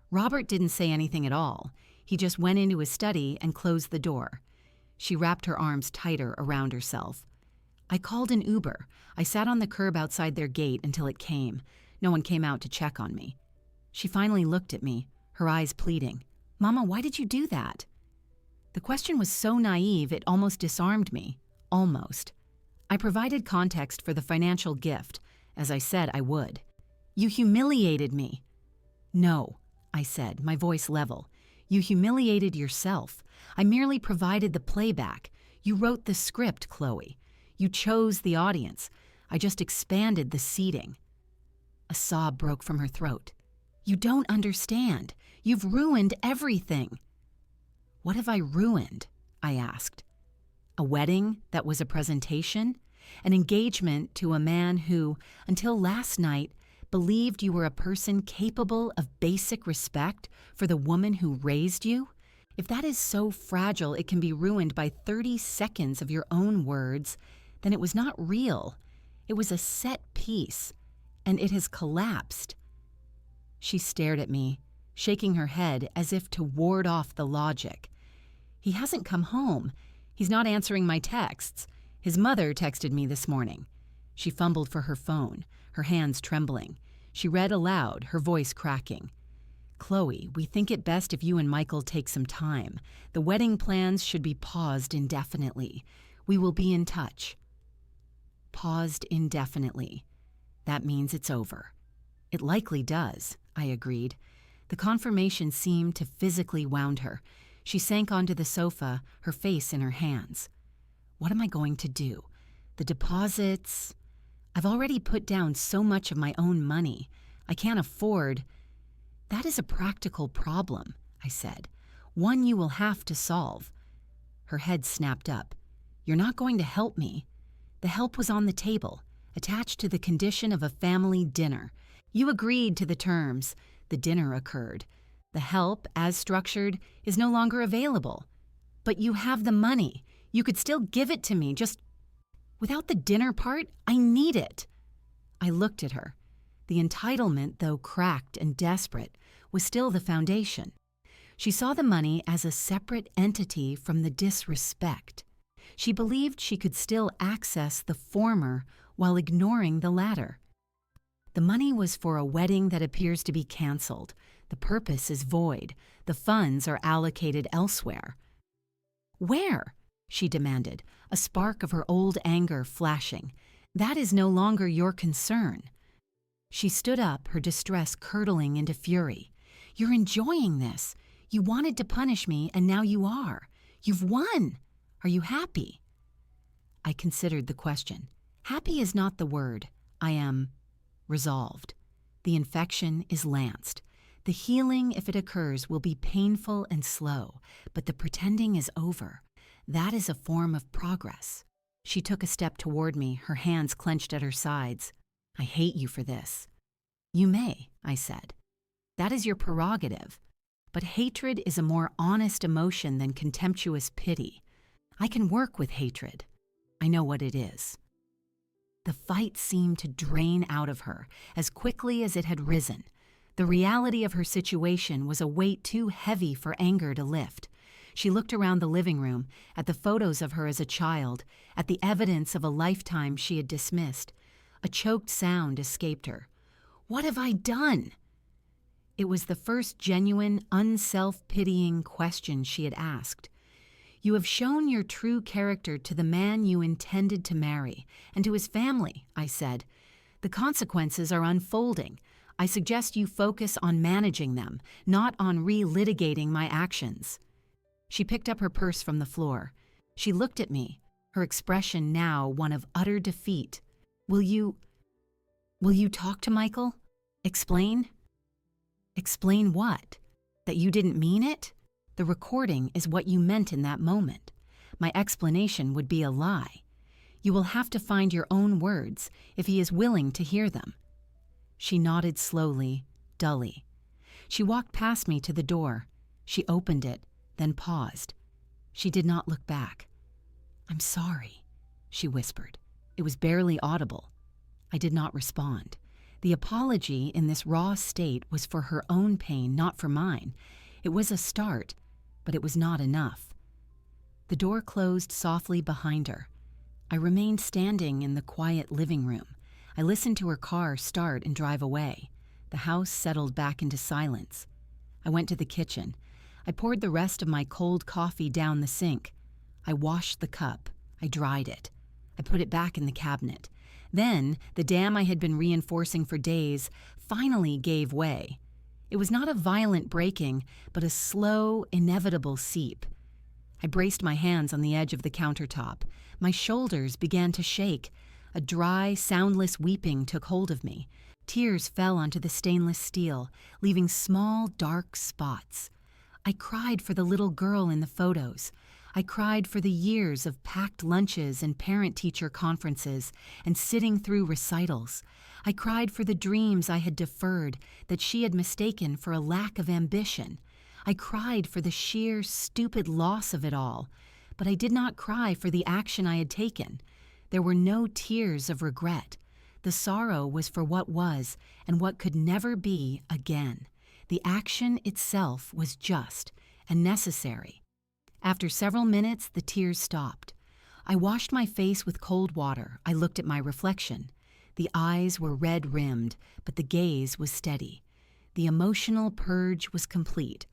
Robert didn't say anything at all. He just went into his study and closed the door. She wrapped her arms tighter around herself. I called an Uber. I sat on the curb outside their gate until it came. No one came out to check on me. She finally looked at me, her eyes pleading. "Mama, why did you do that?" The question was so naive it almost disarmed me. Almost. I provided context for the financial gift, as I said I would. "You humiliated me." "No," I said, my voice level. "You humiliated yourself. I merely provided the playback. You wrote the script, Chloe. You chose the audience. I just expanded the seating." A sob broke from her throat. "You don't understand. You've ruined everything." "What have I ruined?" I asked. A wedding that was a presentation? An engagement to a man who, until last night, believed you were a person capable of basic respect for the woman who raised you? If that is so fragile it can be ruined by 30 seconds of your own words, then it was not real. It was a set piece, and it has collapsed. She stared at me, shaking her head as if to ward off the logic. "He hasn't come home. He's not answering my texts. His mother texted me this morning." She fumbled for her phone, her hands trembling. She read aloud, her voice cracking. "Chloe, we think it best if you and Michael take some time. The wedding plans should be paused indefinitely. We will be in touch." Paused indefinitely. That means it's over. It likely does, I agreed. The confirmation seemed to physically wound her. She sank onto the sofa, her face in her hands. What am I going to do? The deposits... I've already put down so much of my own money. I can't afford... That is a practical problem, I said. One you will have to solve. Her head snapped up. You're not going to help me. The help was on the table, attached to the condition of a family dinner. You agreed to the terms. The dinner occurred. The help, as structured, is no longer available. But you have the money. You could still give it to me, just... Without the dinner part, I need it. I looked at her. The entitlement, though cracked and desperate, was still the foundation. She saw the money as a separate entity from the disrespect. She believed she could still access the former while ignoring the latter. The money was for a wedding that appears to be canceled. The purpose is void. The funds are allocated elsewhere. Where? She demanded, a spark of her old anger flashing. That is no longer your concern. She stood up, her distress curdling into fury. You're enjoying this. You wanted to punish me, and now you are. You've won. Are you happy? I considered the question. Happy is not the word. I am resolved. The infection is lanced. The healing, if it occurs, will be painful and slow, but the pretending is over. That is a form of progress. She took a step toward me, her hands clenched at her sides. I hate you for this. You may, I said. That is your prerogative. But hatred is a more honest emotion than contemptuous pity. I can work with hatred. I know what it is. The fight seemed to drain out of her as quickly as it had risen. The reality of her situation was a weight too heavy for anger to lift. She looked around the living room, at the photos of her as a child, at the evidence of a lifetime she had dismissed. A choked sound escaped her. What have I done? It was the first genuine, unself-pitying question she had asked. You have shown your true character to the man you intended to marry, and to his family, I said. The consequences are unfolding. I suggest you focus on managing them, not on relitigating my actions. She picked up her purse from the floor. She looked at me, her expression now one of utter defeat. Will you talk to Michael? Explain? Explain what? That you didn't mean it? The recording is what you meant in that moment. My explanation would be a lie. You will have to find your own words if he is willing to hear them. She nodded slowly, dully. She walked past me to the door. She opened it, then paused. She did not look back. I'm sorry, she whispered. It was barely audible. I did not respond. The apology in this raw state was for her own pain, not for mine. It was a start, but it was not enough. The door closed softly behind her. I remained standing in the quiet living room. I listened to her car start and drive away. The house settled back into silence. I went to the kitchen. I poured the rest of my cold coffee down the sink. I washed the cup. I dried it. I put it back in the cabinet. Then, the dam I had been reinforcing for days finally gave way. It was not a violent breaking, but a slow, inevitable seep. I braced my hands on the edge of the countertop. My shoulders began to shake. A dry, soundless weeping took hold of me. Tears fell onto the stainless steel, leaving small, dark spots. I cried for the little girl in the photos. I cried for the years of packed lunches and parent-teacher conferences and sitting through recitals. I cried for the dreams I had deferred that she had mistaken for a lack of ambition. I cried for the sheer, stupid loss of it all. But I did not cry for the action I had taken. There were no tears of regret. The sorrow was for what was and what could never be again. The action itself was just and necessary. After several minutes, the tears stopped. I washed my face with cold water. I looked at my reflection. The eyes were red-rimmed, but the gaze was steady. The emotional purge was complete.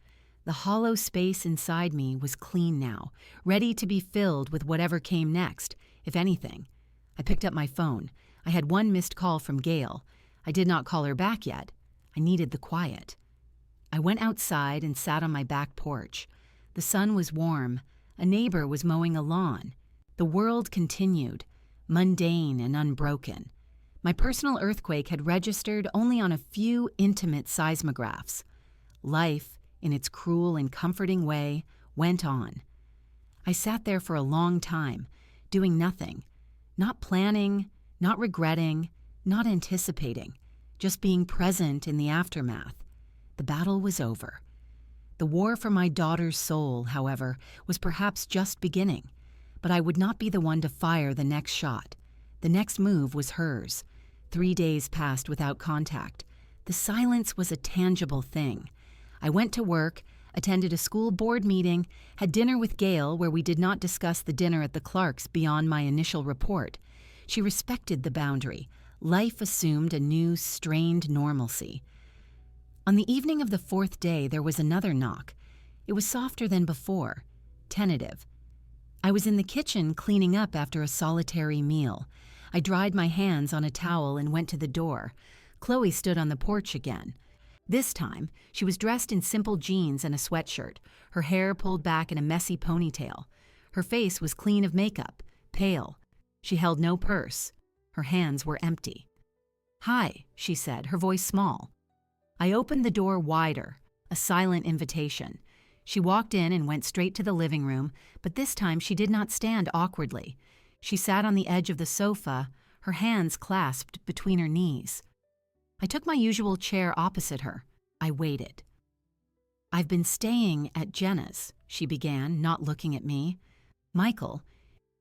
The hollow space inside me was clean now, ready to be filled with whatever came next, if anything. I picked up my phone. I had one missed call from Gail. I did not call her back yet. I needed the quiet. I went outside and sat on my back porch. The sun was warm. A neighbor was mowing a lawn. The world continued, mundane and unbroken. My personal earthquake had registered only on a few intimate seismographs. Life, in its cruel and comforting way, went on. I sat there for a long time, doing nothing, not planning, not regretting, not anticipating, just being present in the aftermath. The battle was over. The war for my daughter's soul, however, was perhaps just beginning, but I would not be the one to fire the next shot. The next move was hers. 3 days passed without contact. The silence was a tangible thing. I went to work, attended a school board meeting, had dinner with Gail where we did not discuss the dinner at the Clarks beyond my initial report. She respected the boundary. Life assumed a new, strained normalcy. On the evening of the 4th day, there was another knock. It was softer than before, tentative. I was in the kitchen cleaning up after a solitary meal. I dried my hands on a towel and went to the door. Chloe stood on the porch again. This time, she was dressed in simple jeans and a sweatshirt, her hair pulled back in a messy ponytail. Her face was clean of makeup, pale. She held no purse. Her hands were empty. "Hi," she said, her voice small. I opened the door wider, a silent invitation. She walked in and went straight to the living room, but this time she did not stand awkwardly. She sat on the edge of the sofa, her hands clasped between her knees. I took my usual chair opposite her. I waited. "I've been staying at Jenna's," she began, not looking at me. "Michael,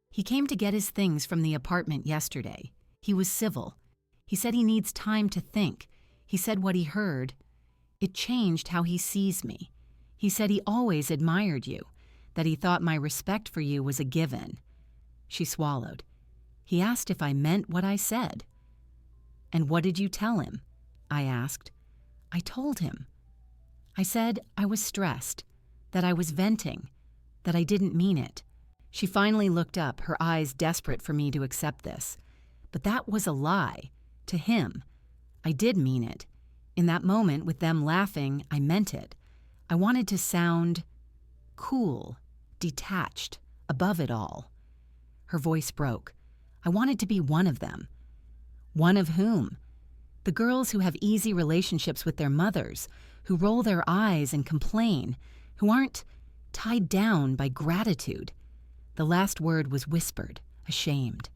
he came to get his things from the apartment yesterday. He was civil. He said he needs time to think. He said what he heard. It changed how he sees me. He said he always admired you, that he thought my respect for you was a given." She swallowed. "He asked if I meant what I said." "And what did you tell him?" I asked. I told him. I said I was stressed, that I was venting, that I didn't mean it. She finally looked up, her eyes desperate for me to accept this. But that was a lie. To him. I did mean it. In that moment, with them laughing, I meant it. I wanted to sound cool, detached, above it all. Her voice broke. I wanted to be one of them. One of whom? The girls who have easy relationships with their mothers, who roll their eyes and complain, who aren't tied down by gratitude. The last word was whispered, ashamed.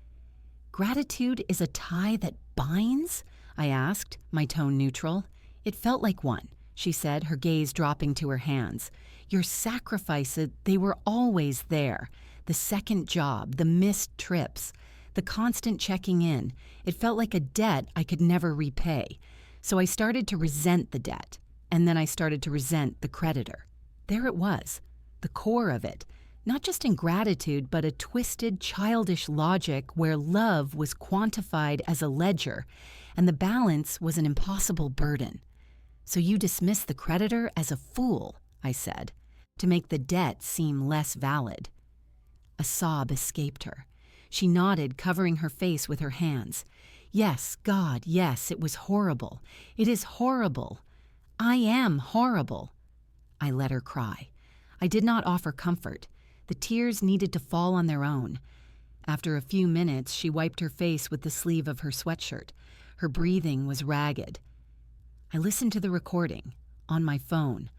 "Gratitude is a tie that binds?" I asked, my tone neutral. "It felt like one," she said, her gaze dropping to her hands. "Your sacrifices, they were always there. The second job, the missed trips, the constant checking in. It felt like a debt I could never repay. So I started to resent the debt, and then I started to resent the creditor." There it was, the core of it. Not just ingratitude, but a twisted, childish logic where love was quantified as a ledger, and the balance was an impossible burden. "So you dismiss the creditor as a fool," I said, "to make the debt seem less valid." A sob escaped her. She nodded, covering her face with her hands. "Yes, God, yes, it was horrible. It is horrible. I am horrible." I let her cry. I did not offer comfort. The tears needed to fall on their own. After a few minutes, she wiped her face with the sleeve of her sweatshirt. Her breathing was ragged. I listened to the recording, on my phone.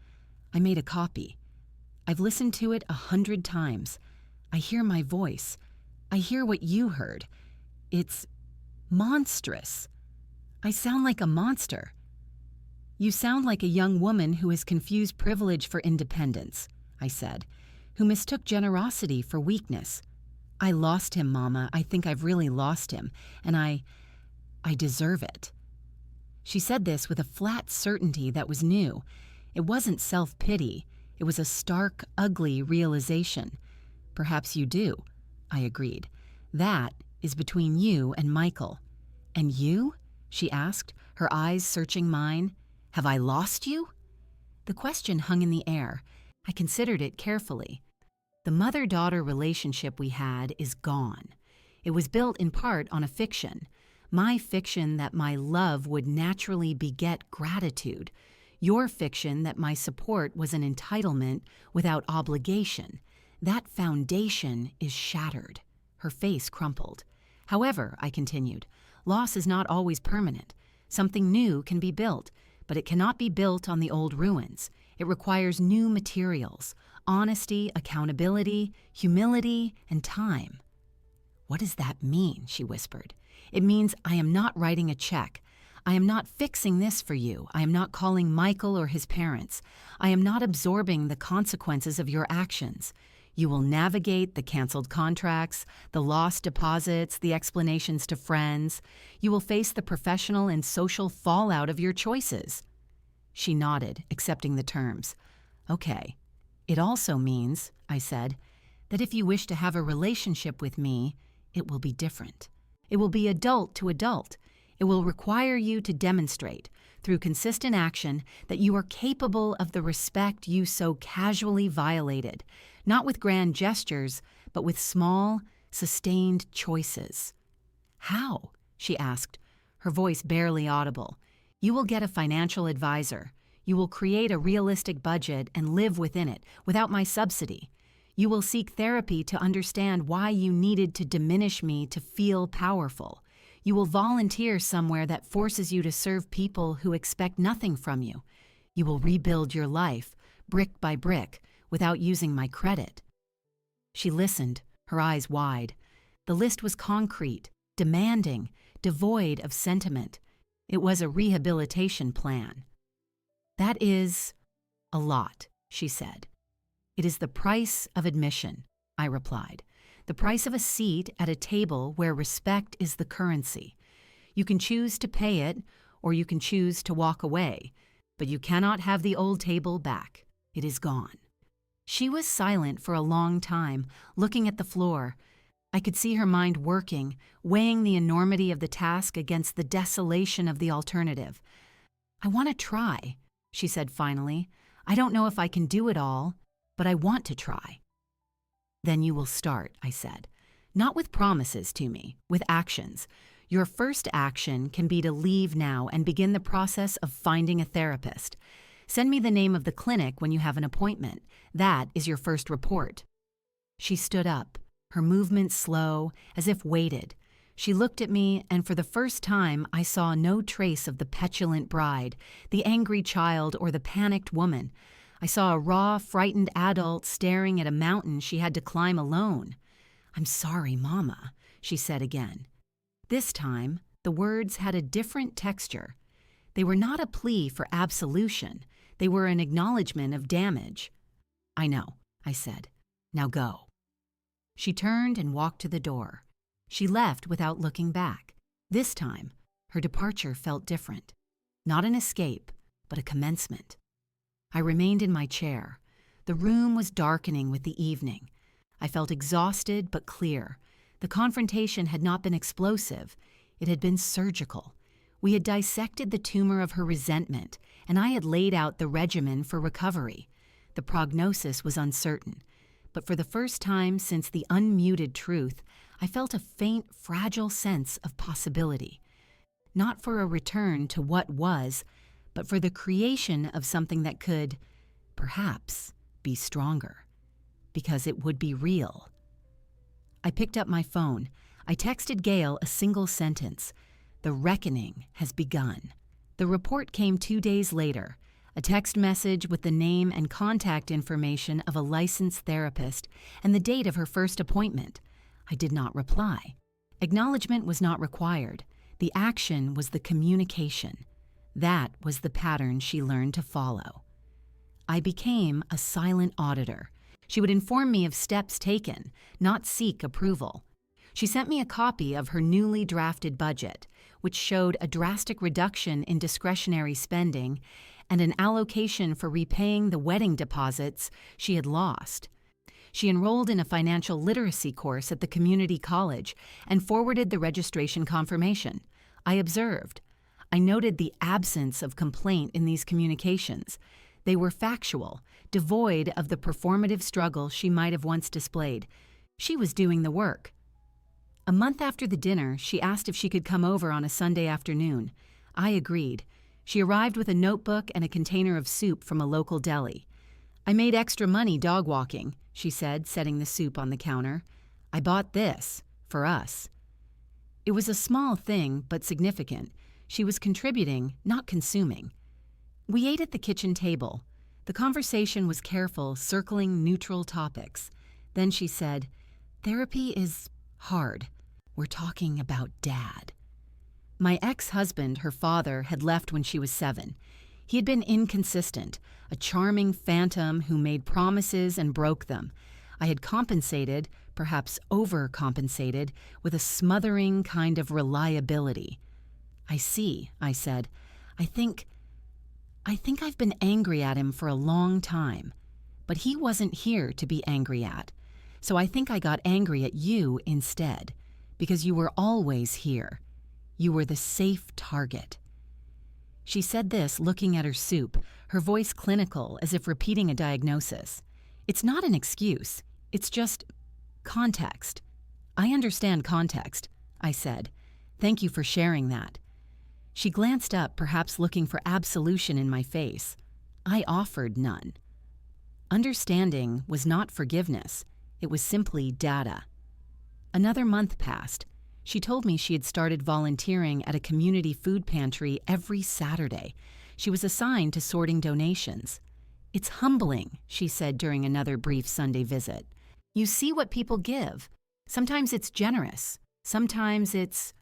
I made a copy. I've listened to it 100 times. I hear my voice. I hear what you heard. It's monstrous. I sound like a monster. "You sound like a young woman who has confused privilege for independence," I said, "who mistook generosity for weakness. I lost him, Mama. I think I've really lost him, and I deserve it." She said this with a flat certainty that was new. It wasn't self-pity. It was a stark, ugly realization. "Perhaps you do," I agreed. "That is between you and Michael." "And you?" she asked, her eyes searching mine. "Have I lost you?" The question hung in the air. I considered it carefully. The mother-daughter relationship we had is gone. It was built in part on a fiction. My fiction that my love would naturally beget gratitude. Your fiction that my support was an entitlement without obligation. That foundation is shattered. Her face crumpled. However, I continued, loss is not always permanent. Something new can be built, but it cannot be built on the old ruins. It requires new materials, honesty, accountability, humility, and time. What does that mean? She whispered. It means I am not writing a check. I am not fixing this for you. I am not calling Michael or his parents. I am not absorbing the consequences of your actions. You will navigate the canceled contracts, the lost deposits, the explanations to friends. You will face the professional and social fallout of your choices. She nodded, accepting the terms. Okay. It also means, I said, that if you wish to have a relationship with me, it will be different. It will be adult to adult. It will require you to demonstrate, through consistent action, that you are capable of the respect you so casually violated, not with grand gestures, but with small, sustained choices. How? She asked, her voice barely audible. You will get a financial advisor. You will create a realistic budget and live within it, without my subsidy. You will seek therapy to understand why you needed to diminish me to feel powerful. You will volunteer somewhere that forces you to serve people who expect nothing from you. You will rebuild your life, brick by brick, without using my credit. She listened, her eyes wide. The list was concrete, demanding, devoid of sentiment. It was a rehabilitation plan. That is a lot, she said. It is the price of admission, I replied. The price of a seat at a table where respect is the currency. You can choose to pay it, or you can choose to walk away, but you cannot have the old table back. It is gone. She was silent for a long time, looking at the floor. I could see her mind working, weighing the enormity of the task against the desolation of the alternative. I want to try, she said finally. I don't know if I can do it all, but I want to try. Then you will start, I said. Not with promises to me, with actions. Your first action can be to leave now and begin the process of finding a therapist. Send me the name of the clinic when you have an appointment. That is your first report. She stood up, her movement slow, as if weighted. She looked at me, and for the first time I saw no trace of the petulant bride, the angry child, or the panicked woman. I saw a raw, frightened adult staring at a mountain she had to climb alone. I'm sorry, Mama, she said again. This time, the words had a different texture. They were not a plea for absolution. They were an acknowledgement of damage. I know, I said. Now go. She turned and walked to the door. She left without looking back. This time, her departure felt different. Not an escape, but a commencement. I remained in my chair. The room was darkening with the evening. I felt exhausted but clear. The confrontation had not been explosive. It had been surgical. We had dissected the tumor of her resentment, and I had laid out the regimen for recovery. The prognosis was uncertain, but for the first time since the unmuted truth, I felt a faint, fragile sense of possibility. Not for a return to what was, but for the creation of something that could, perhaps, be stronger. Because it would be real. I picked up my phone. I texted Gail a single sentence. The reckoning has begun. The report came 2 days later. A text message with the name and contact information of a licensed therapist and the date of her first appointment. I did not reply. Acknowledgement was not required. The action was the communication. That was the pattern she learned to follow. I became a silent auditor. She would inform me of steps taken, not seek approval. She sent me a copy of her newly drafted budget, which showed a drastic reduction in discretionary spending and an allocation for repaying the wedding deposits she had lost. She enrolled in a financial literacy course at the community college and forwarded the registration confirmation. I observed. I noted the absence of complaint in these communications. They were factual, devoid of the performative struggle she might have once displayed. She was doing the work. A month after the dinner, she asked if she could come over on a Sunday afternoon. I agreed. She arrived with a notebook and a container of soup from a local deli. "I made extra money dog walking," she said, setting the soup on the counter. "I bought this, for us." It was a small thing, but significant. She was contributing, not consuming. We ate at the kitchen table. The conversation was careful, circling neutral topics. Then she said, "Therapy is hard. We're talking about Dad." My ex-husband, her father, had left when she was 7. He had been inconsistent, a charming phantom who made promises and broke them. I had compensated, perhaps overcompensated, with a smothering kind of reliability. "I see," I said. I think I've been angry at him for a long time. But he wasn't here to be angry at. So I think I got angry at you instead, because you were always here. You were the safe target." She said this looking at her soup, her voice clinical as if repeating a diagnosis. "It's not an excuse. It's just context." "I understand context," I said. "Thank you for sharing that." She glanced up, perhaps looking for absolution in my face. I offered none. Understanding was not forgiveness. It was simply data. Another month passed. She told me she had started volunteering at a community food pantry every Saturday. She was assigned to sorting donations. "It's humbling," she said during another brief Sunday visit. "You see what people give. Sometimes it's generous. Sometimes it's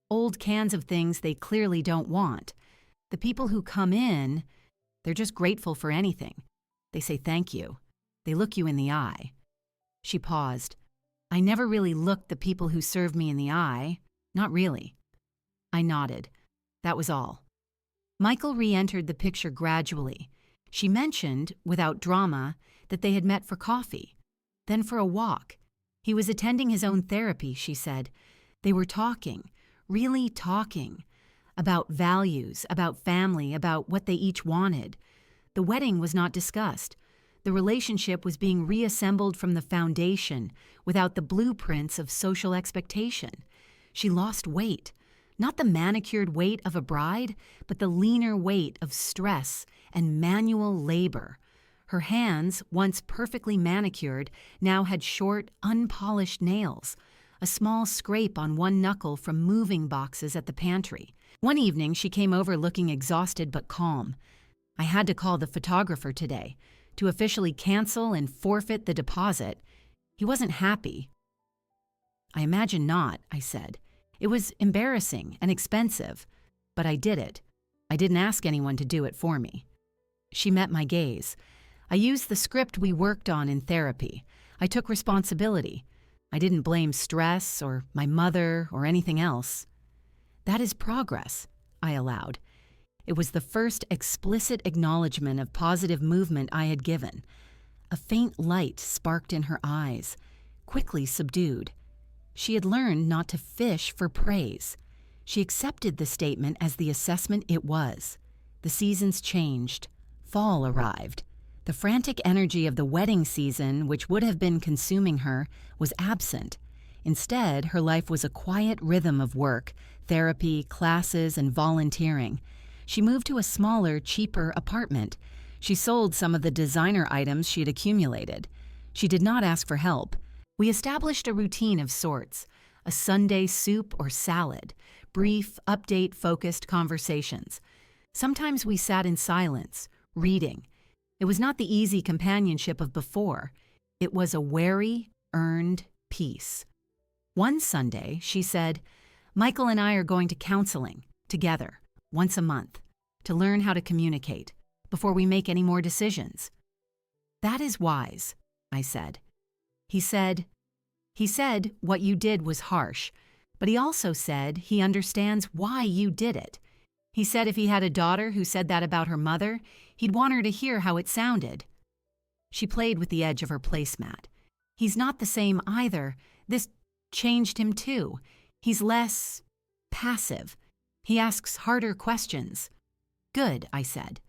old cans of things they clearly don't want. The people who come in, they're just grateful for anything. They say thank you. They look you in the eye." She paused. "I never really looked the people who served me in the eye. Not really." I nodded. That was all. Michael re-entered the picture gradually. She mentioned, without drama, that they had met for coffee, then for a walk. He was attending his own therapy, she said. They were talking, really talking, about values, about family, about what they each wanted. The wedding was not discussed. The relationship was being reassembled from the foundation without the blueprints of social expectation. She lost weight, not the manicured weight of a bride, but the leaner weight of stress and manual labor. Her hands, once perfectly manicured, now had short, unpolished nails, a small scrape on one knuckle from moving boxes at the pantry. One evening, she came over looking exhausted but calm. "I had to call the photographer today to officially cancel and forfeit the deposit. He wasn't happy." "I imagine not," I said. "It was embarrassing and expensive, but I did it. I didn't ask anyone to do it for me." She met my gaze. "I used the script we worked on in therapy. I took responsibility. I didn't blame stress or my mother or anything else." "That is progress," I allowed. It was the first explicit acknowledgement of positive movement I had given. A faint light sparked in her eyes, quickly subdued. She had learned not to fish for praise. She accepted the statement as the assessment it was. The seasons changed. Fall arrived. The frantic energy of the wedding season, which would have been consuming her, was absent. Instead, her life was a quiet rhythm of work, therapy, classes, and volunteering. She moved to a smaller, cheaper apartment. She sold some of the designer items she had accumulated. She did not ask for help. We established a routine of sorts, a Sunday soup or salad, brief, update-focused conversations. Sometimes we sat in silence, reading. It was not the easy companionship of before. It was a wary, earned peace. One Sunday, she said, "Michael and I are going to counseling, together, once a month, to learn how to communicate, before we make any more decisions." "That is wise," I said. He said, "What you did was harsh, but he also said he understands why you did it. He said if he had a daughter who said that about her mother, he'd want her to hear how it sounded." She played with the edge of her placemat. "He's not the same either. This changed him too. He's less passive. He asks harder questions." "Good," I said.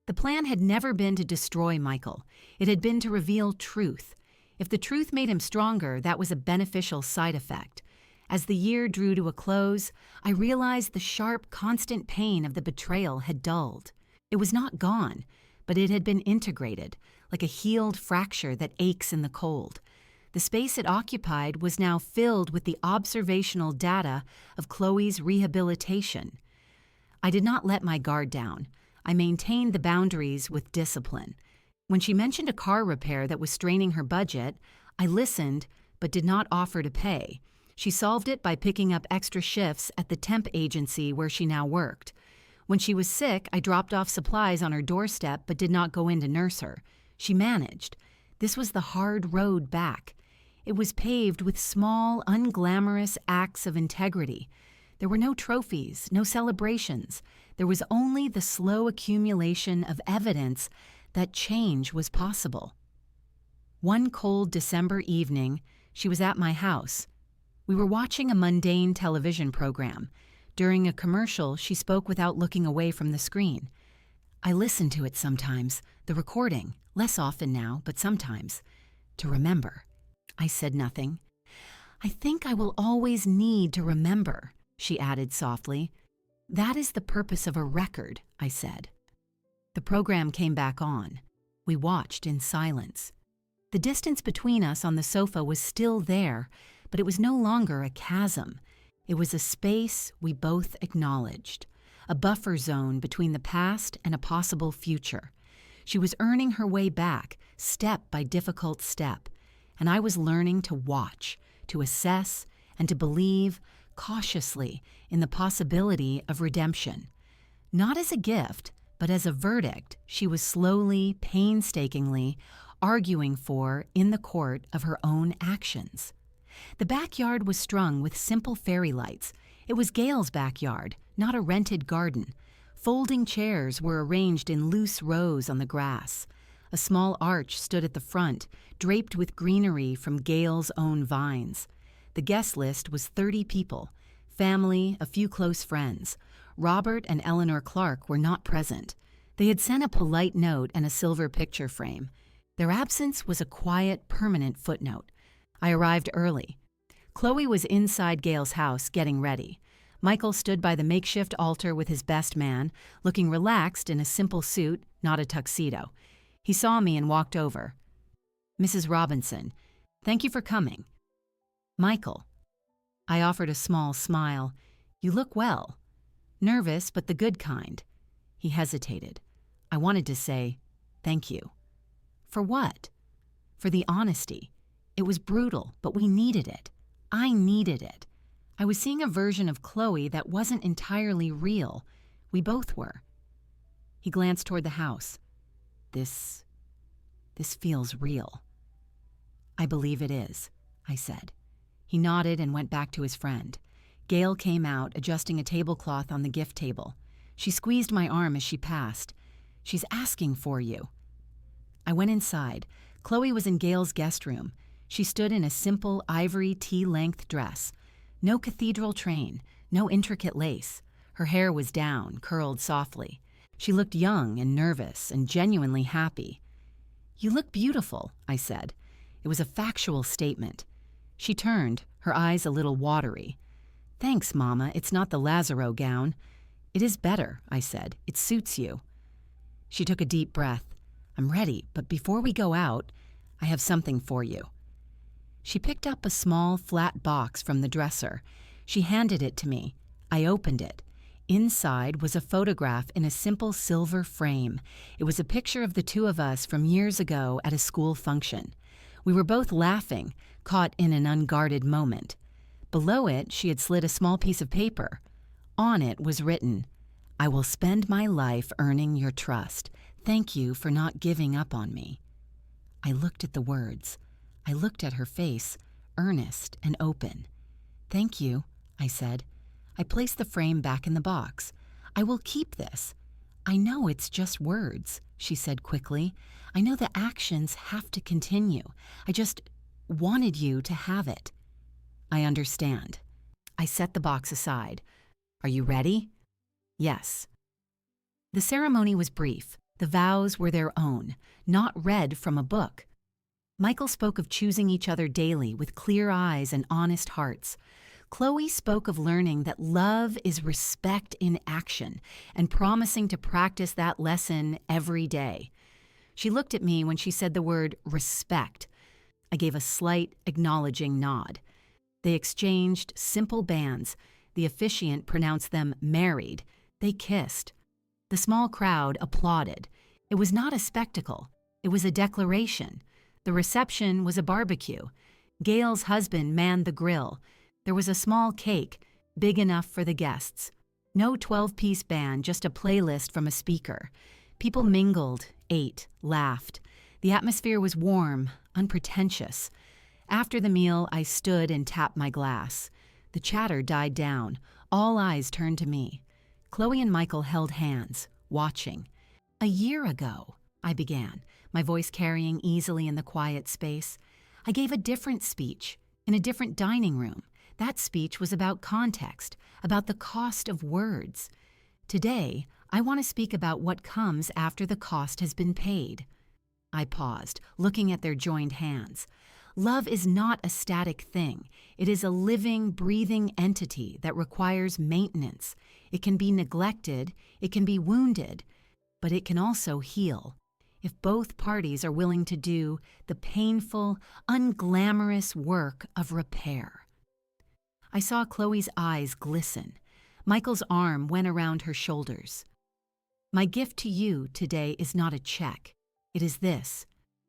The plan had never been to destroy Michael. It had been to reveal truth. If the truth made him stronger, that was a beneficial side effect. As the year drew to a close, I realized the sharp, constant pain of the betrayal had dulled. It was not gone, but it had been integrated, like a healed fracture that aches in the cold. The space it occupied was now filled with the observational data of Chloe's rehabilitation. I did not let my guard down. I maintained the boundaries with discipline. When she mentioned a car repair that was straining her budget, I listened but did not offer to pay. She solved it by picking up extra shifts at the temp agency where she now worked. When she was sick, I dropped off supplies on her doorstep but did not go in to nurse her. She managed. This was the hard road back. It was paved with small, unglamorous acts of integrity. There were no trophies, no celebrations. There was only the slow accumulation of evidence that change was possible. One cold December evening, she was at my house. We were watching a mundane television program. During a commercial, she spoke without looking away from the screen. I listen to it sometimes, the recording, less often now, but sometimes, to remember. I said nothing. I think I will always need to remember, she added softly. That is the purpose of a record, I said. The program came back on. We watched in silence. The distance between us on the sofa was still there, but it was no longer a chasm. It was a space we both acknowledged, a buffer zone between the past and a possible future. She was earning her way back, step by difficult step, and I was learning to watch, to assess, and to believe cautiously in the possibility of redemption. Not as a gift, but as a verdict she was slowly, painstakingly arguing for in the court of her own actions. The backyard was strung with simple fairy lights. It was Gail's backyard, not a rented garden. Folding chairs were arranged in loose rows on the grass. A small arch stood at the front, draped with greenery from Gail's own vines. The guest list was 30 people, family, a few close friends. Robert and Eleanor Clark were not present. They had sent a polite note and a silver picture frame. Their absence was a quiet, permanent footnote. I arrived early. Chloe was inside Gail's house, getting ready. Michael stood by the makeshift altar with his best man, looking relaxed in a simple suit, not a tuxedo. He saw me and walked over. Mrs. Robinson, thank you for coming. Michael. I offered a small smile. You look well. Nervous, but the good kind. He hesitated. I wanted to say, thank you. For what? For the honesty. It was brutal, but we needed it. I needed it. I was seeing a version of Chloe that wasn't entirely real. We both were. He glanced toward the house. This feels real. I believe it is, I said. He nodded and went back to his friend. Gail came out, adjusting a tablecloth on the gift table. She squeezed my arm as she passed. She's asking for you. I went inside. Chloe was in Gail's guest room. She stood in a simple ivory tea-length dress. No cathedral train, no intricate lace. Her hair was down, curled softly. She looked young and nervous and genuinely happy. You look beautiful, I said. It was a factual statement. She turned, her eyes a little watery. Thanks, Mama, it's not the Lazaro gown. It is better, I said. It suits you. She took a deep breath. I'm ready, but before we go out, I have something for you. She picked up a small, flat box from the dresser. She handed it to me. I opened it. Inside was a photograph in a simple silver frame. It was a picture of the two of us from years ago at a school function. We were both laughing, caught in an unguarded moment. Below it, she had slid a small piece of paper. On it was written, I will spend my life earning your trust. Thank you for not giving up on me. I looked at the words. I looked at her face, earnest and open. Thank you, I said. I placed the frame back in the box. I will keep this. I know it's just words, she said quickly. I know the actions have to continue. I just wanted you to have it. I understand. I set the box aside. Are you ready? Yes. The ceremony was brief. The vows were their own, not read from a book. Michael spoke of choosing each other daily with clear eyes and honest hearts. Chloe spoke of learning that love is respect in action and promising to practice that lesson every day. She looked at me when she said the word respect. I gave a slight, acknowledging nod. They exchanged simple bands. The officiant pronounced them married. They kissed. The small crowd applauded. It was not a spectacle. It was a declaration. The reception was a barbecue. Gail's husband manned the grill. There was a small cake, big enough for the guests. No 12-piece band, just a playlist from a speaker. People mingled, ate, laughed. The atmosphere was warm, unpretentious. After the meal, I stood and tapped my glass. The chatter died down. All eyes turned to me. Chloe and Michael held hands, watching. "A year ago," I began, my voice carrying easily in the quiet space, "I gave a different speech, in a different dining room. That speech was about context, about the cost of words. Today, I want to speak about what comes after the cost has been paid." I paused, looking at their joined hands. Love is not a static thing. It is a living, breathing entity that requires maintenance. It can be neglected, it can be wounded, but it can also heal, if both parties are willing to do the painful, unglamorous work of repair. I saw Chloe's eyes glisten. Michael's arm went around her shoulders. "My gift to you today is not a check. It is this: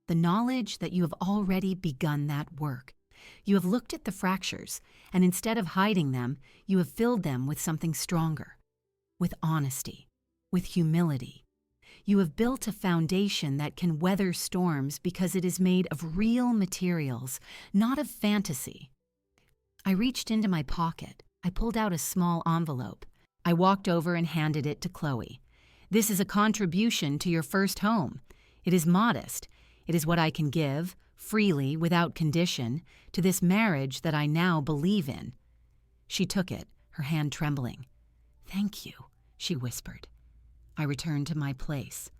the knowledge that you have already begun that work. You have looked at the fractures, and instead of hiding them, you have filled them with something stronger, with honesty, with humility. You have built a foundation that can weather storms because it is made of real materials, not of fantasy." I reached into my pocket. I pulled out a small envelope. I walked over and handed it to Chloe. "This is a contribution to your first home. It is modest. It is what I can give, freely, without condition, to this marriage that I now believe in." She took it, her hand trembling. "Thank you," she whispered. I returned to my place.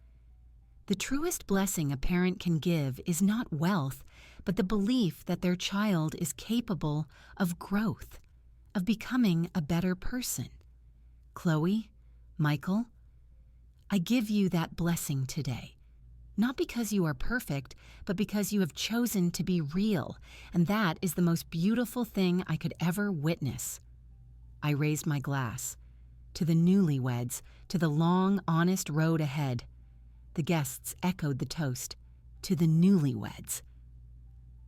The truest blessing a parent can give is not wealth, but the belief that their child is capable of growth, of becoming a better person. Chloe, Michael, I give you that blessing today. Not because you are perfect, but because you have chosen to be real, and that is the most beautiful thing I could ever witness. I raised my glass. To the newlyweds, to the long, honest road ahead. The guests echoed the toast. To the newlyweds.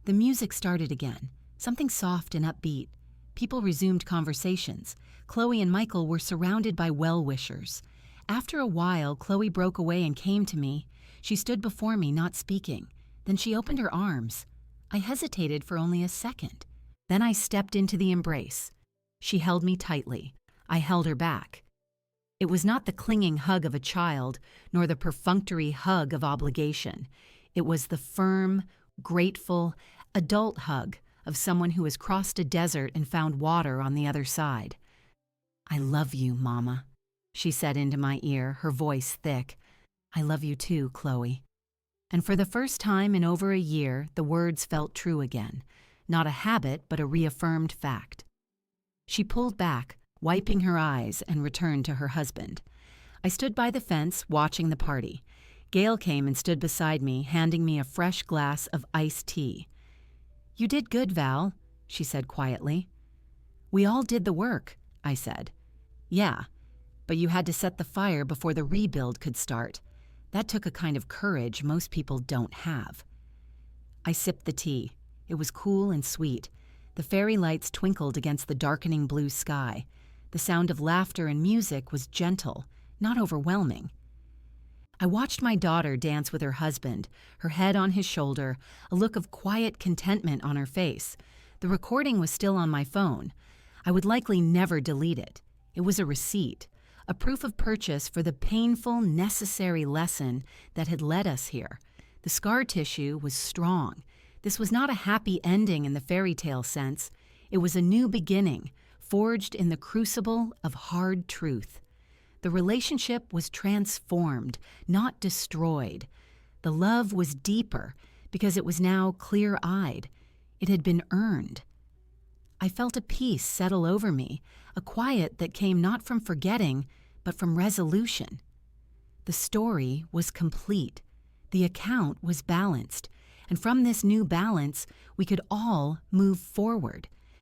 The music started again, something soft and upbeat. People resumed conversations. Chloe and Michael were surrounded by well-wishers. After a while, Chloe broke away and came to me. She stood before me, not speaking. Then she opened her arms. I hesitated for only a second. Then I stepped into the embrace. She held me tightly. I held her back. It was not the clinging hug of a child, nor the perfunctory hug of obligation. It was the firm, grateful, adult hug of someone who has crossed a desert and found water on the other side. "I love you, Mama," she said into my ear, her voice thick. "I love you too, Chloe." And for the first time in over a year, the words felt true again. Not a habit, but a reaffirmed fact. She pulled back, wiping her eyes, and returned to her husband. I stood by the fence, watching the party. Gail came and stood beside me, handing me a fresh glass of iced tea. "You did good, Val," she said quietly. "We all did the work," I said. "Yeah, but you had to set the fire before the rebuild could start. That took a kind of courage most people don't have." I sipped the tea. It was cool and sweet. The fairy lights twinkled against the darkening blue sky. The sound of laughter and music was gentle, not overwhelming. I watched my daughter dance with her husband, her head on his shoulder, a look of quiet contentment on her face. The recording was still on my phone. I would likely never delete it. It was a receipt, a proof of purchase for the painful, necessary lesson that had led us here. The scar tissue was strong. This was not a happy ending in the fairy tale sense. It was a new beginning, forged in the crucible of hard truth. The relationship was transformed, not destroyed. The love was deeper because it was now clear-eyed. It had been earned. I felt a peace settle over me, a quiet that came not from forgetting, but from resolution. The story was complete. The account was balanced, and from this new balance, we could all move forward,